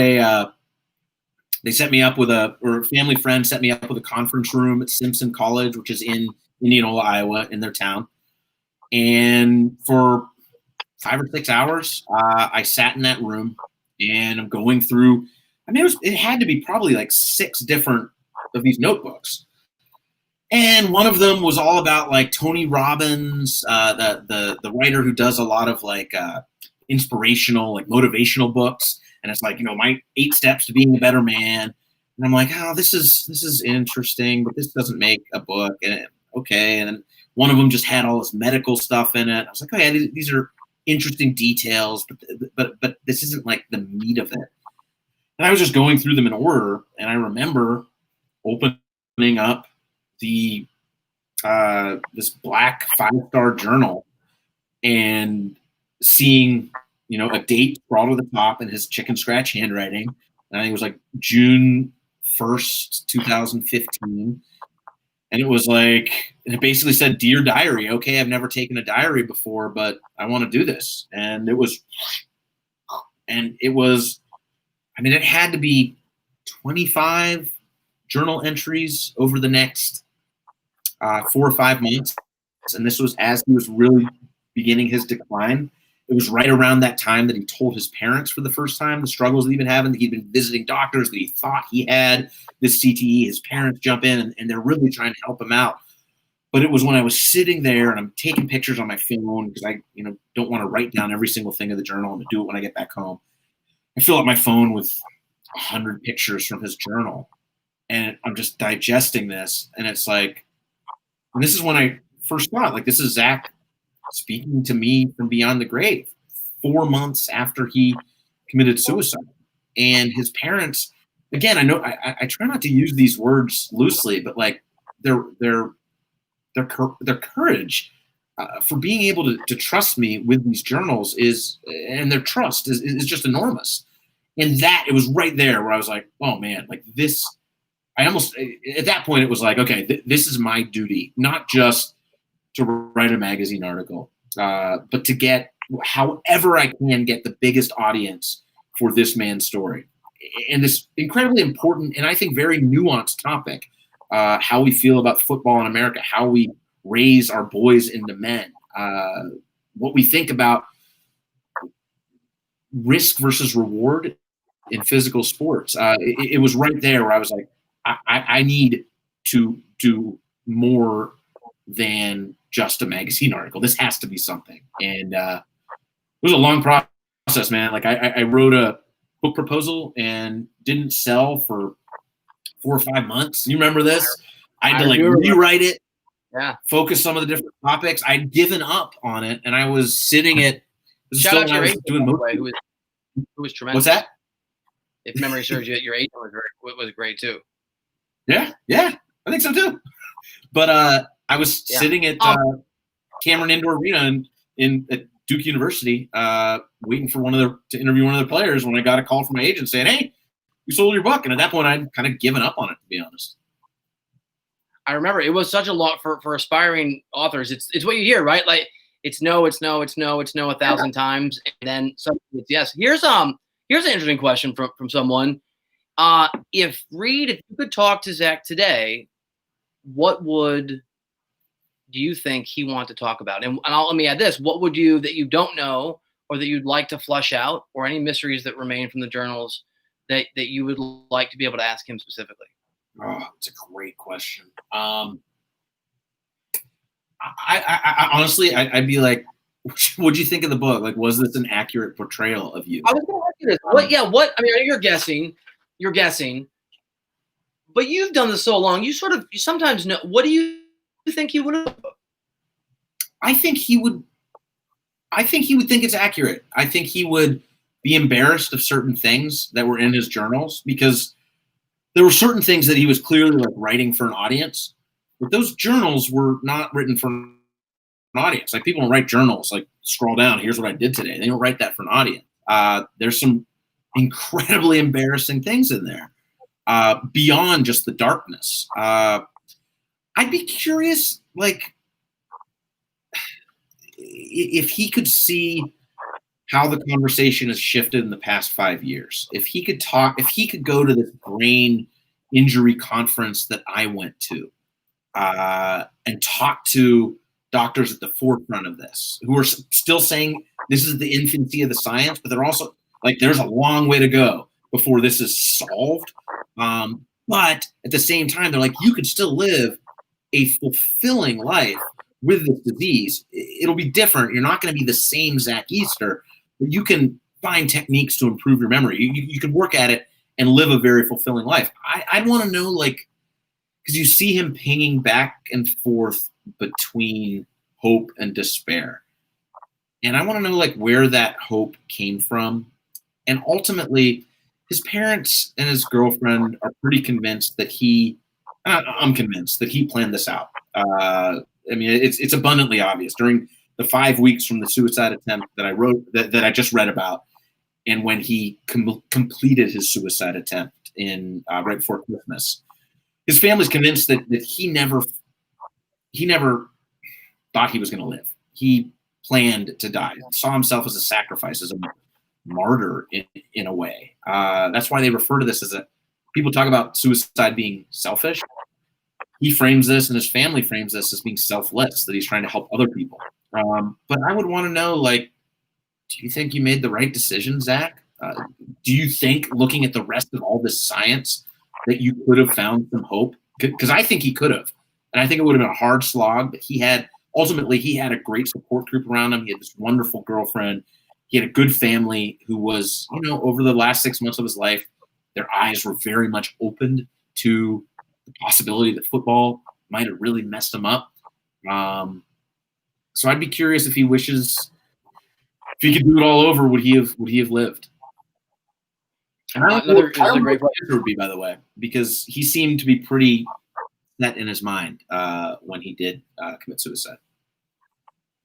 they set me up with a family friend set me up with a conference room at Simpson College, which is in Indianola, Iowa, in their town. And for 5 or 6 hours, I sat in that room, and I'm going through, I mean, it had to be probably like 6 different of these notebooks. And one of them was all about like Tony Robbins, the writer who does a lot of like inspirational, like motivational books. And it's like, my 8 steps to being a better man. And I'm like, oh, this is interesting, but this doesn't make a book. And okay. And then One of them just had all this medical stuff in it. I was like, oh yeah, these are interesting details, but this isn't like the meat of it. And I was just going through them in order, and I remember opening up the this black 5-star journal and seeing, a date scrawled at the top in his chicken scratch handwriting. And I think it was like June 1st, 2015. And it was like, and it basically said, "Dear Diary, okay, I've never taken a diary before, but I want to do this." And it was, it had to be 25 journal entries over the next 4 or 5 months. And this was as he was really beginning his decline. It was right around that time that he told his parents for the first time the struggles that he'd been having, that he'd been visiting doctors, that he thought he had this CTE. His parents jump in and they're really trying to help him out. But it was when I was sitting there and I'm taking pictures on my phone because I don't want to write down every single thing of the journal. I'm going to do it when I get back home. I fill up my phone with 100 pictures from his journal. And I'm just digesting this. And it's like, and this is when I first thought, like, this is Zach speaking to me from beyond the grave 4 months after he committed suicide. And his parents, again, I know I try not to use these words loosely, but like their courage for being able to trust me with these journals and their trust is just enormous. And that, it was right there where I was like, oh man, like this, at that point it was like, okay, this is my duty, not just to write a magazine article, but to get, however I can get the biggest audience for this man's story. And this incredibly important and I think very nuanced topic, how we feel about football in America, how we raise our boys into men, what we think about risk versus reward in physical sports. It was right there where I was like, I need to do more than just a magazine article. This has to be something. And it was a long process, man. Like I wrote a book proposal and didn't sell for 4 or 5 months. You remember this? I had to rewrite it, focus some of the different topics. I'd given up on it, and I was sitting at.
Shout out to your agent, who was tremendous.
What's that?
If memory serves you, your agent was great too.
Yeah, I think so too. But I was sitting at Cameron Indoor Arena at Duke University, waiting for to interview one of the players when I got a call from my agent saying, "Hey, you sold your book." And at that point, I'd kind of given up on it, to be honest.
I remember it was such a lot for aspiring authors. It's what you hear, right? Like it's no 1,000 times, and then some it's yes. Here's an interesting question from someone. If you could talk to Zach today, what do you think he want to talk about? And let me add this: what would that you don't know, or that you'd like to flush out, or any mysteries that remain from the journals that you would like to be able to ask him specifically?
Oh, it's a great question. I honestly, I'd be like, what'd you think of the book? Like, was this an accurate portrayal of you?
I was going to ask you this. What? I mean, you're guessing, but you've done this so long. You sometimes know. What do you think he would have?
I think he would think it's accurate. I think he would be embarrassed of certain things that were in his journals, because there were certain things that he was clearly like writing for an audience, but those journals were not written for an audience. Like, people don't write journals like, scroll down, here's what I did today. They don't write that for an audience. There's some incredibly embarrassing things in there, beyond just the darkness. I'd be curious, like, if he could see how the conversation has shifted in the past 5 years. If he could go to this brain injury conference that I went to, and talk to doctors at the forefront of this, who are still saying this is the infancy of the science, but they're also like, there's a long way to go before this is solved. But at the same time, they're like, you could still live a fulfilling life with this disease. It'll be different. You're not going to be the same Zach Easter, but you can find techniques to improve your memory. You can work at it and live a very fulfilling life. I'd want to know, like, because you see him pinging back and forth between hope and despair. And I want to know like where that hope came from. And ultimately, his parents and his girlfriend are pretty convinced that I'm convinced that he planned this out. I mean, it's abundantly obvious during the 5 weeks from the suicide attempt that I wrote, that I just read about, and when he completed his suicide attempt right before Christmas. His family's convinced that he never thought he was going to live. He planned to die, saw himself as a sacrifice, as a martyr in a way. That's why they refer to this as people talk about suicide being selfish. He frames this, and his family frames this as being selfless, that he's trying to help other people. But I would want to know, like, do you think you made the right decision, Zach? Do you think, looking at the rest of all this science, that you could have found some hope? Because I think he could have. And I think it would have been a hard slog, but he had a great support group around him. He had this wonderful girlfriend. He had a good family who was, over the last 6 months of his life, their eyes were very much opened to the possibility that football might have really messed him up. So I'd be curious if he could do it all over, would he have lived? And another great question would be, by the way, because he seemed to be pretty set in his mind when he did commit suicide.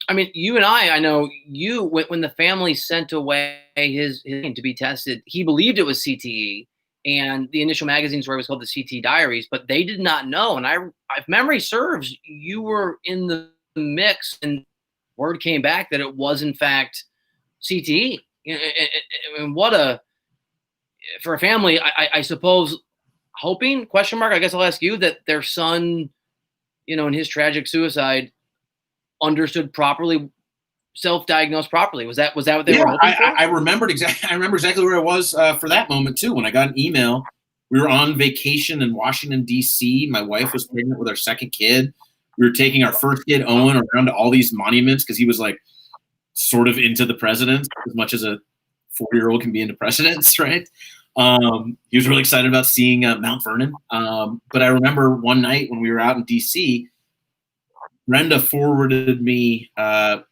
I mean, you and I know you, when the family sent away his to be tested, he believed it was CTE, and the initial magazine story was called the CTE Diaries, but they did not know. And if memory serves, you were in the mix, and word came back that it was in fact CTE. And for a family, I suppose, hoping, question mark, I guess I'll ask you, that their son, in his tragic suicide, understood properly, self-diagnosed properly. Was that what they were hoping for?
I remember exactly where I was for that moment too. When I got an email, we were on vacation in Washington, D.C. My wife was pregnant with our second kid. We were taking our first kid, Owen, around to all these monuments because he was like sort of into the presidents as much as a 4-year-old can be into presidents, right? He was really excited about seeing Mount Vernon. But I remember one night when we were out in D.C., Brenda forwarded me the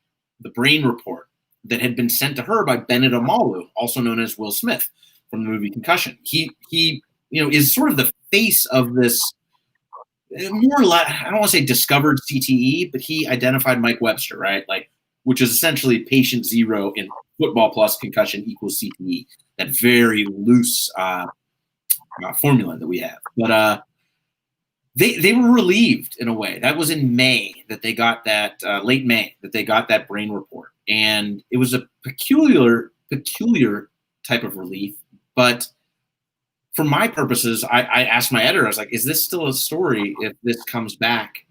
brain report that had been sent to her by Bennett Omalu, also known as Will Smith from the movie Concussion. He is sort of the face of this, more or less, I don't want to say discovered CTE, but he identified Mike Webster, right? Like, which is essentially patient zero in football plus concussion equals CTE, that very loose formula that we have. But they were relieved in a way. That was in May that they got that, late May, that they got that brain report. And it was a peculiar type of relief. But for my purposes, I asked my editor, I was like, is this still a story if this comes back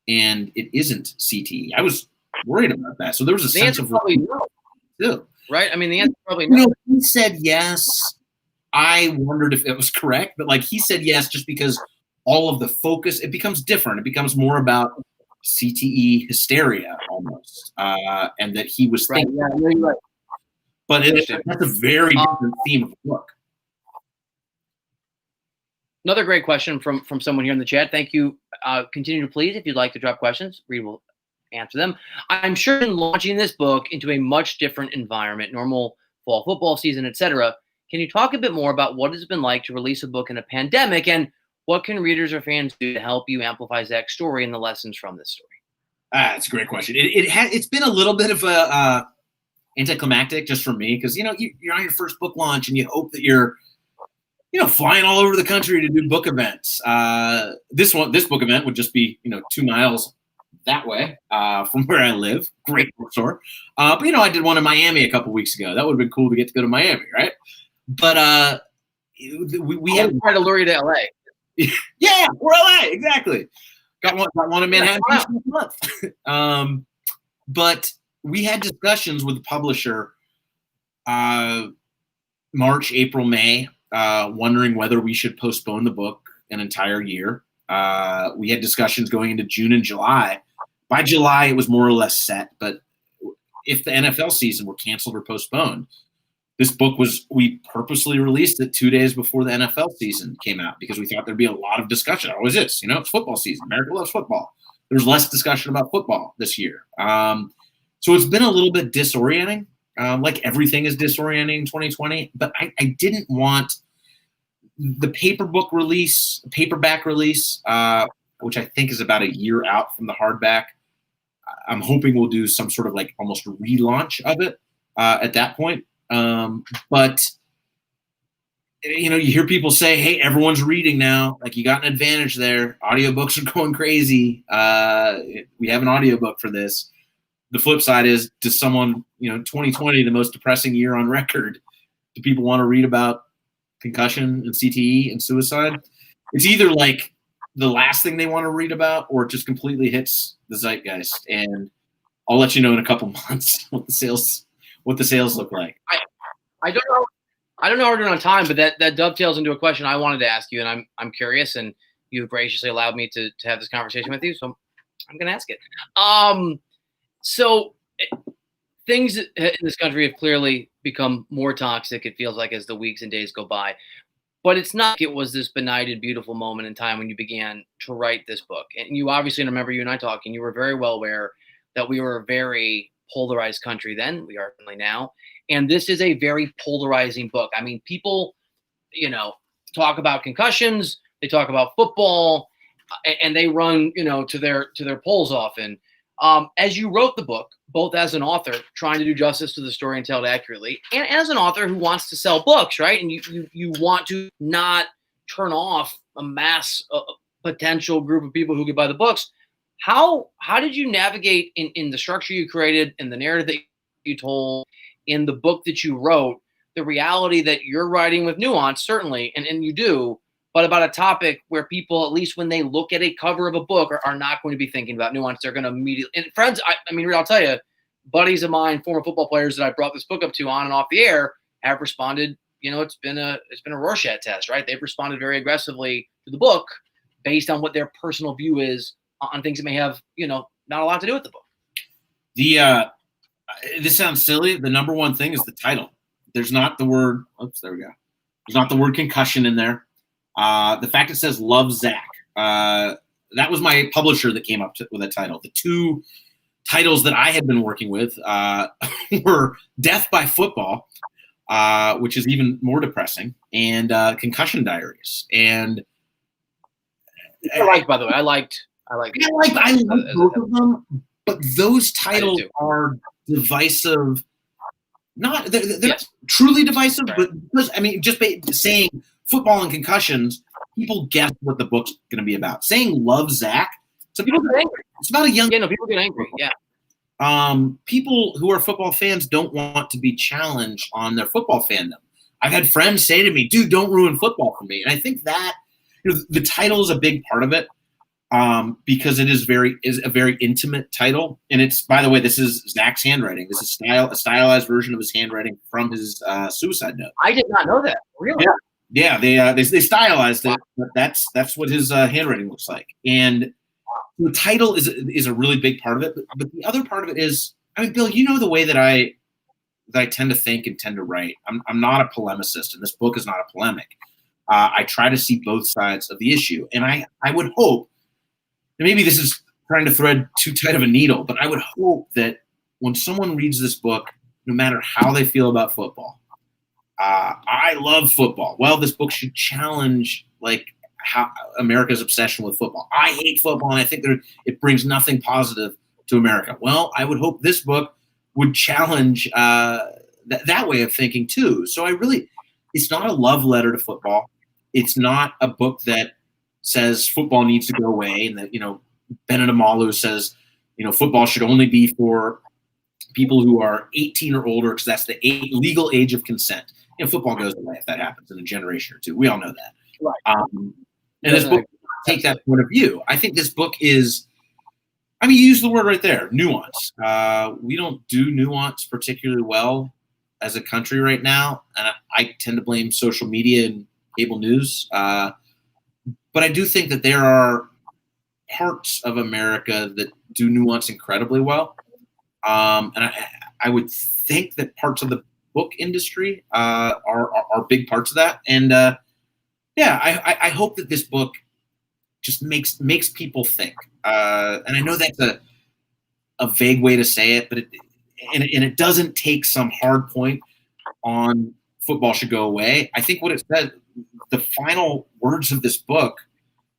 and it isn't CTE? I was worried about that. So there was a sense of relief too.
Right? I mean, the answer probably no.
He said yes. I wondered if it was correct, but like he said yes just because all of the focus, it becomes different. It becomes more about CTE hysteria almost, and that he was thinking.
Right. Yeah, you're right.
But that's a very different theme of the book.
Another great question from someone here in the chat. Thank you. Continue to please, if you'd like to drop questions, Reid will answer them. I'm sure in launching this book into a much different environment, normal fall football season, etc., can you talk a bit more about what it's been like to release a book in a pandemic, and what can readers or fans do to help you amplify Zach's story and the lessons from this story?
That's a great question. It's been a little bit of a anticlimactic just for me because you're on your first book launch and you hope that you're flying all over the country to do book events. This book event would just be 2 miles that way from where I live. Great bookstore. But I did one in Miami a couple weeks ago. That would have been cool to get to go to Miami, right? But we had
to try to lure you to LA.
Yeah, we're LA, exactly. Got one in Manhattan this month. But we had discussions with the publisher March, April, May, wondering whether we should postpone the book an entire year. We had discussions going into June and July. By July, it was more or less set. But if the NFL season were canceled or postponed, this book we purposely released it 2 days before the NFL season came out because we thought there'd be a lot of discussion. It always is. It's football season. America loves football. there's less discussion about football this year. So it's been a little bit disorienting. Like everything is disorienting in 2020, but I didn't want the paperback release, which I think is about a year out from the hardback. I'm hoping we'll do some sort of like almost relaunch of it at that point. But you hear people say, hey, everyone's reading now. Like, you got an advantage there. Audiobooks are going crazy. We have an audiobook for this. The flip side is, does someone, 2020, the most depressing year on record, do people want to read about concussion and CTE and suicide? It's either like the last thing they want to read about, or it just completely hits the zeitgeist. And I'll let you know in a couple months what the sales look like.
I don't know how we're doing on time, but that dovetails into a question I wanted to ask you, and I'm curious, and you've graciously allowed me to have this conversation with you, so I'm going to ask it. So things in this country have clearly become more toxic, it feels like, as the weeks and days go by. But it's not like it was this benighted, beautiful moment in time when you began to write this book. And you obviously, remember you and I talking, you were very well aware that we were a very polarized country then. We are certainly now. And this is a very polarizing book. I mean, people, talk about concussions, they talk about football, and they run, to their polls often. As you wrote the book, both as an author trying to do justice to the story and tell it accurately, and as an author who wants to sell books, right? And you want to not turn off a mass potential group of people who could buy the books. How did you navigate in the structure you created, in the narrative that you told, in the book that you wrote, the reality that you're writing with nuance, certainly, and you do, but about a topic where people, at least when they look at a cover of a book, are not going to be thinking about nuance. They're going to immediately, and friends, I mean, I'll tell you, buddies of mine, former football players that I brought this book up to on and off the air, have responded. It's been a Rorschach test, right? They've responded very aggressively to the book based on what their personal view is on things that may have, not a lot to do with the book.
This sounds silly. The number one thing is the title. There's not the word. Oops, there we go. There's not the word concussion in there. The fact it says "Love Zach." That was my publisher that came up with that title. The two titles that I had been working with were "Death by Football," which is even more depressing, and "Concussion Diaries." And
by the way, I liked
both of them, but those titles are divisive. They're truly divisive, right. But because, just saying football and concussions, people guess what the book's going to be about. Saying "Love Zach," so people get angry. It's about a young.
Yeah, no, people get angry. Yeah.
People who are football fans don't want to be challenged on their football fandom. I've had friends say to me, "Dude, don't ruin football for me." And I think that the title is a big part of it. Because it is a very intimate title, and it's, by the way, this is Zach's handwriting. This is a stylized version of his handwriting from his suicide note.
I did not know that. Really?
Yeah. They stylized it, but that's what his handwriting looks like. And the title is a really big part of it. But the other part of it is, Bill, the way that I tend to think and tend to write. I'm not a polemicist, and this book is not a polemic. I try to see both sides of the issue, and I would hope. And maybe this is trying to thread too tight of a needle, but I would hope that when someone reads this book, no matter how they feel about football, I love football. Well, this book should challenge how America's obsession with football. I hate football, and I think it brings nothing positive to America. Well, I would hope this book would challenge that way of thinking too. So it's not a love letter to football. It's not a book that says football needs to go away, and that Benedict Amalu says football should only be for people who are 18 or older because that's the legal age of consent. Football goes away if that happens in a generation or two. We all know that.
Right.
And this book take that point of view. I think this book is. You use the word right there, nuance. We don't do nuance particularly well as a country right now, and I tend to blame social media and cable news. But I do think that there are parts of America that do nuance incredibly well. And I would think that parts of the book industry are big parts of that. And I hope that this book just makes people think. And I know that's a vague way to say it, but it doesn't take some hard point on football should go away. I think what it said, the final words of this book,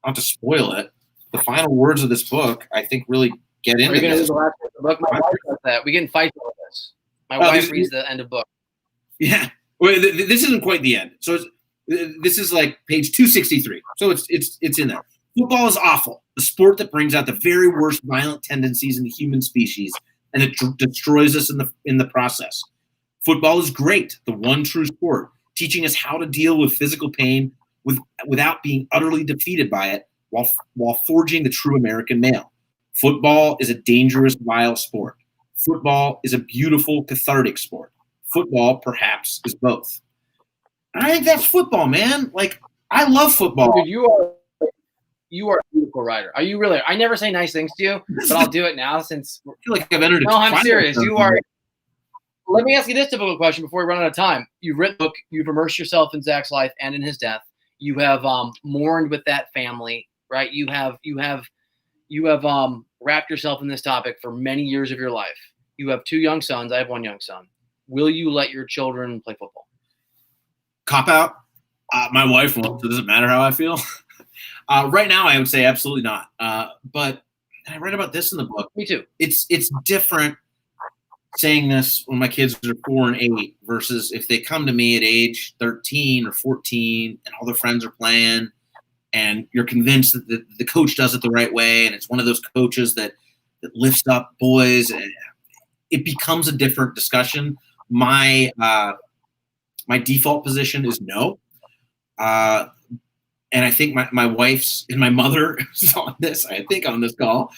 not to spoil it, the final words of this book, I think really get into this.
The last book? My wife does that. We get in fights over this. My wife reads the end of book.
Yeah. Well, this isn't quite the end. So this is like page 263. So it's in there. Football is awful. The sport that brings out the very worst violent tendencies in the human species, and it destroys us in the process. Football is great, the one true sport, teaching us how to deal with physical pain without being utterly defeated by it, while forging the true American male. Football is a dangerous, vile sport. Football is a beautiful, cathartic sport. Football, perhaps, is both. And I think that's football, man. Like, I love football.
Dude, you are a beautiful writer. Are you really? I never say nice things to you, but I'll do it now since
I feel like I've entered.
No, I'm serious. You are. Let me ask you this difficult question before we run out of time. You've written a book. You've immersed yourself in Zach's life and in his death. You have mourned with that family, right? You have wrapped yourself in this topic for many years of your life. You have 2 young sons. I have 1 young son. Will you let your children play football?
Cop out. My wife won't. So it doesn't matter how I feel. Right now, I would say absolutely not. But I read about this in the book.
Me too.
It's different saying this when my kids are 4 and 8 versus if they come to me at age 13 or 14 and all their friends are playing and you're convinced that the coach does it the right way and it's one of those coaches that lifts up boys. And it becomes a different discussion. My default position is no. And I think my wife's and my mother is on this, I think, on this call.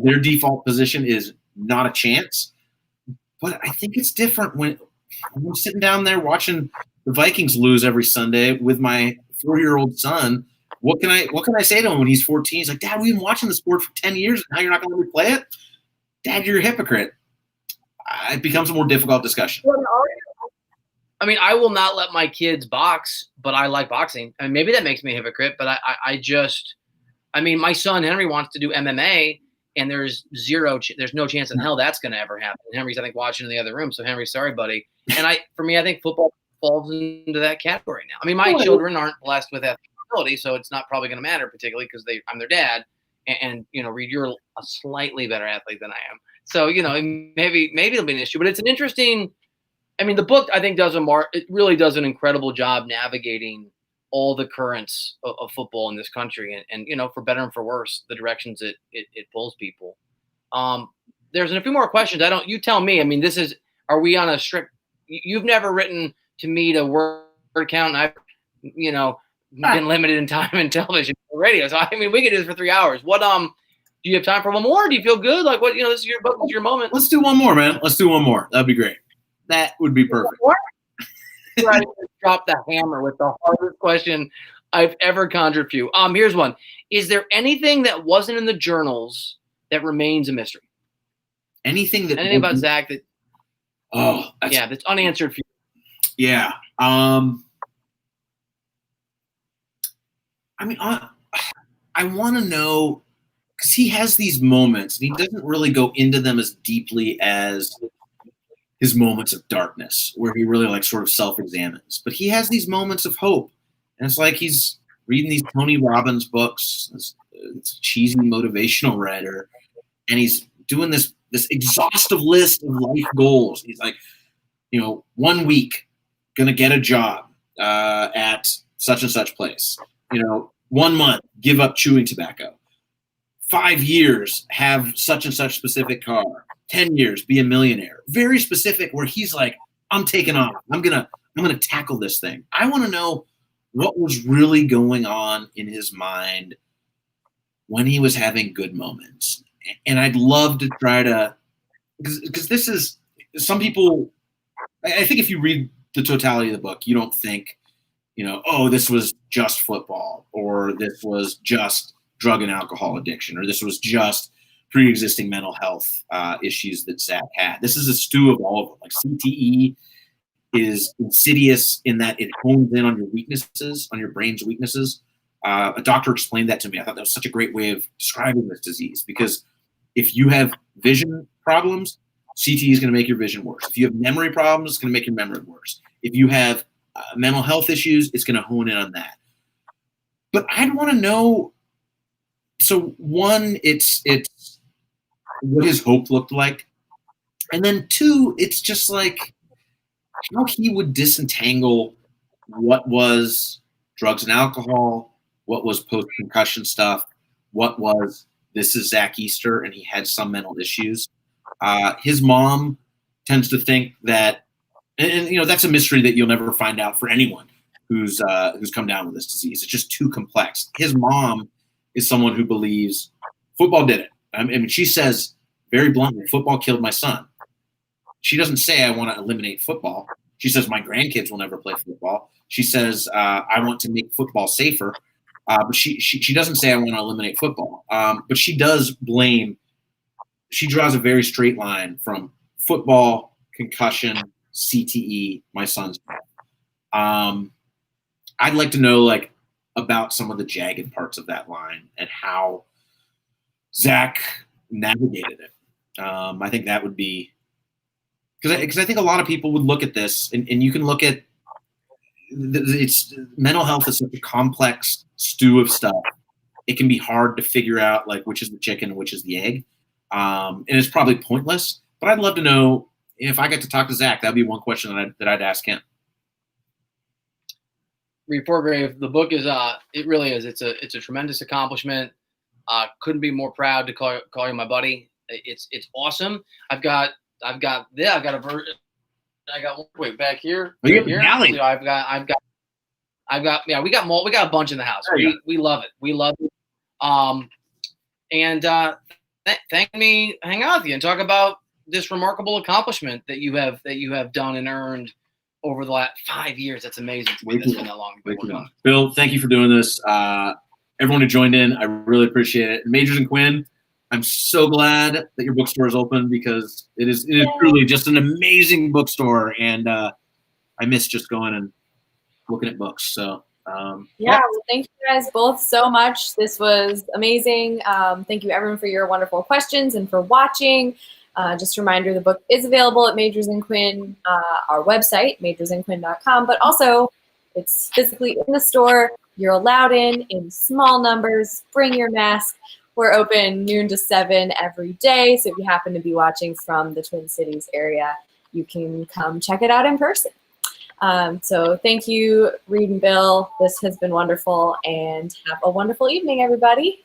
Their default position is not a chance. But I think it's different when I'm sitting down there watching the Vikings lose every Sunday with my 4-year-old son. What can I say to him when he's 14? He's like, Dad, we've been watching the sport for 10 years, and now you're not going to let me play it? Dad, you're a hypocrite. It becomes a more difficult discussion.
I mean, I will not let my kids box, but I like boxing. I mean, maybe that makes me a hypocrite, but I mean, my son Henry wants to do MMA, and there's no chance in hell that's going to ever happen. Henry's, I think, watching in the other room. So Henry, sorry, buddy. And I think football falls into that category now. I mean, my children aren't blessed with that ability, so it's not probably going to matter particularly because I'm their dad. And Reid, you're a slightly better athlete than I am. So, maybe it'll be an issue, but it's an interesting. I mean, the book I think it really does an incredible job navigating all the currents of football in this country, and for better and for worse, the directions it pulls people. There's a few more questions. You tell me. I mean, are we on a strict? You've never written to me to word count, and I've been limited in time in television and radio. So I mean, we could do this for 3 hours. What do you have time for one more? Do you feel good? Like what? This is your book, this is your moment.
Let's do one more, man. Let's do one more. That'd be great. That would be perfect.
Right, drop the hammer with the hardest question I've ever conjured for you. Here's one. Is there anything that wasn't in the journals that remains a mystery? Anything about Zach that? That's unanswered for you.
Yeah. I mean, I want to know because he has these moments and he doesn't really go into them as deeply as his moments of darkness where he really sort of self-examines, but he has these moments of hope. And it's like he's reading these Tony Robbins books, this cheesy motivational writer, and he's doing this exhaustive list of life goals. He's like, 1 week, gonna get a job at such and such place. 1 month, give up chewing tobacco. 5 years, have such and such specific car. 10 years, be a millionaire. Very specific where he's like, I'm taking off. I'm gonna tackle this thing. I want to know what was really going on in his mind when he was having good moments. And I'd love to try to, because this is, some people, I think if you read the totality of the book, you don't think, this was just football, or this was just drug and alcohol addiction, or this was just pre-existing mental health issues that Zach had. This is a stew of all of them. Like CTE is insidious in that it hones in on your weaknesses, on your brain's weaknesses. A doctor explained that to me. I thought that was such a great way of describing this disease, because if you have vision problems, CTE is going to make your vision worse. If you have memory problems, it's going to make your memory worse. If you have mental health issues, it's going to hone in on that. But I'd want to know, so one, it's what his hope looked like. And then two, it's just like how he would disentangle what was drugs and alcohol, what was post-concussion stuff, what was this is Zach Easter and he had some mental issues. His mom tends to think that, and that's a mystery that you'll never find out for anyone who's come down with this disease. It's just too complex. His mom is someone who believes football did it. I mean, she says very bluntly, football killed my son. She doesn't say I want to eliminate football. She says my grandkids will never play football. She says I want to make football safer. But she doesn't say I want to eliminate football. But she does blame. She draws a very straight line from football, concussion, CTE, my son's death. I'd like to know about some of the jagged parts of that line and how Zach navigated it. I think that would be because I think a lot of people would look at this and you can look at it's mental health is such a complex stew of stuff. It can be hard to figure out which is the chicken and which is the egg. And it's probably pointless, but I'd love to know if I get to talk to Zach, that'd be one question that I'd ask him.
Reid Forgrave, the book is it really is. It's a tremendous accomplishment. Couldn't be more proud to call you my buddy. It's awesome. I've got a version. I got one back here.
Oh, you
right here.
Alley.
So I've got yeah. We got a bunch in the house. We love it. We love it. Thank me, hang out with you and talk about this remarkable accomplishment that you have done and earned over the last 5 years. That's amazing to me. That's been that long.
Bill, thank you for doing this. Everyone who joined in, I really appreciate it. Majors and Quinn, I'm so glad that your bookstore is open because it is truly just an amazing bookstore, and I miss just going and looking at books. So
well, thank you guys both so much. This was amazing. Thank you everyone for your wonderful questions and for watching. Just a reminder, the book is available at Majors and Quinn, our website, majorsandquinn.com, but also it's physically in the store. You're allowed in small numbers. Bring your mask. We're open noon to 7 every day. So if you happen to be watching from the Twin Cities area, you can come check it out in person. So thank you, Reid and Bill. This has been wonderful, and have a wonderful evening, everybody.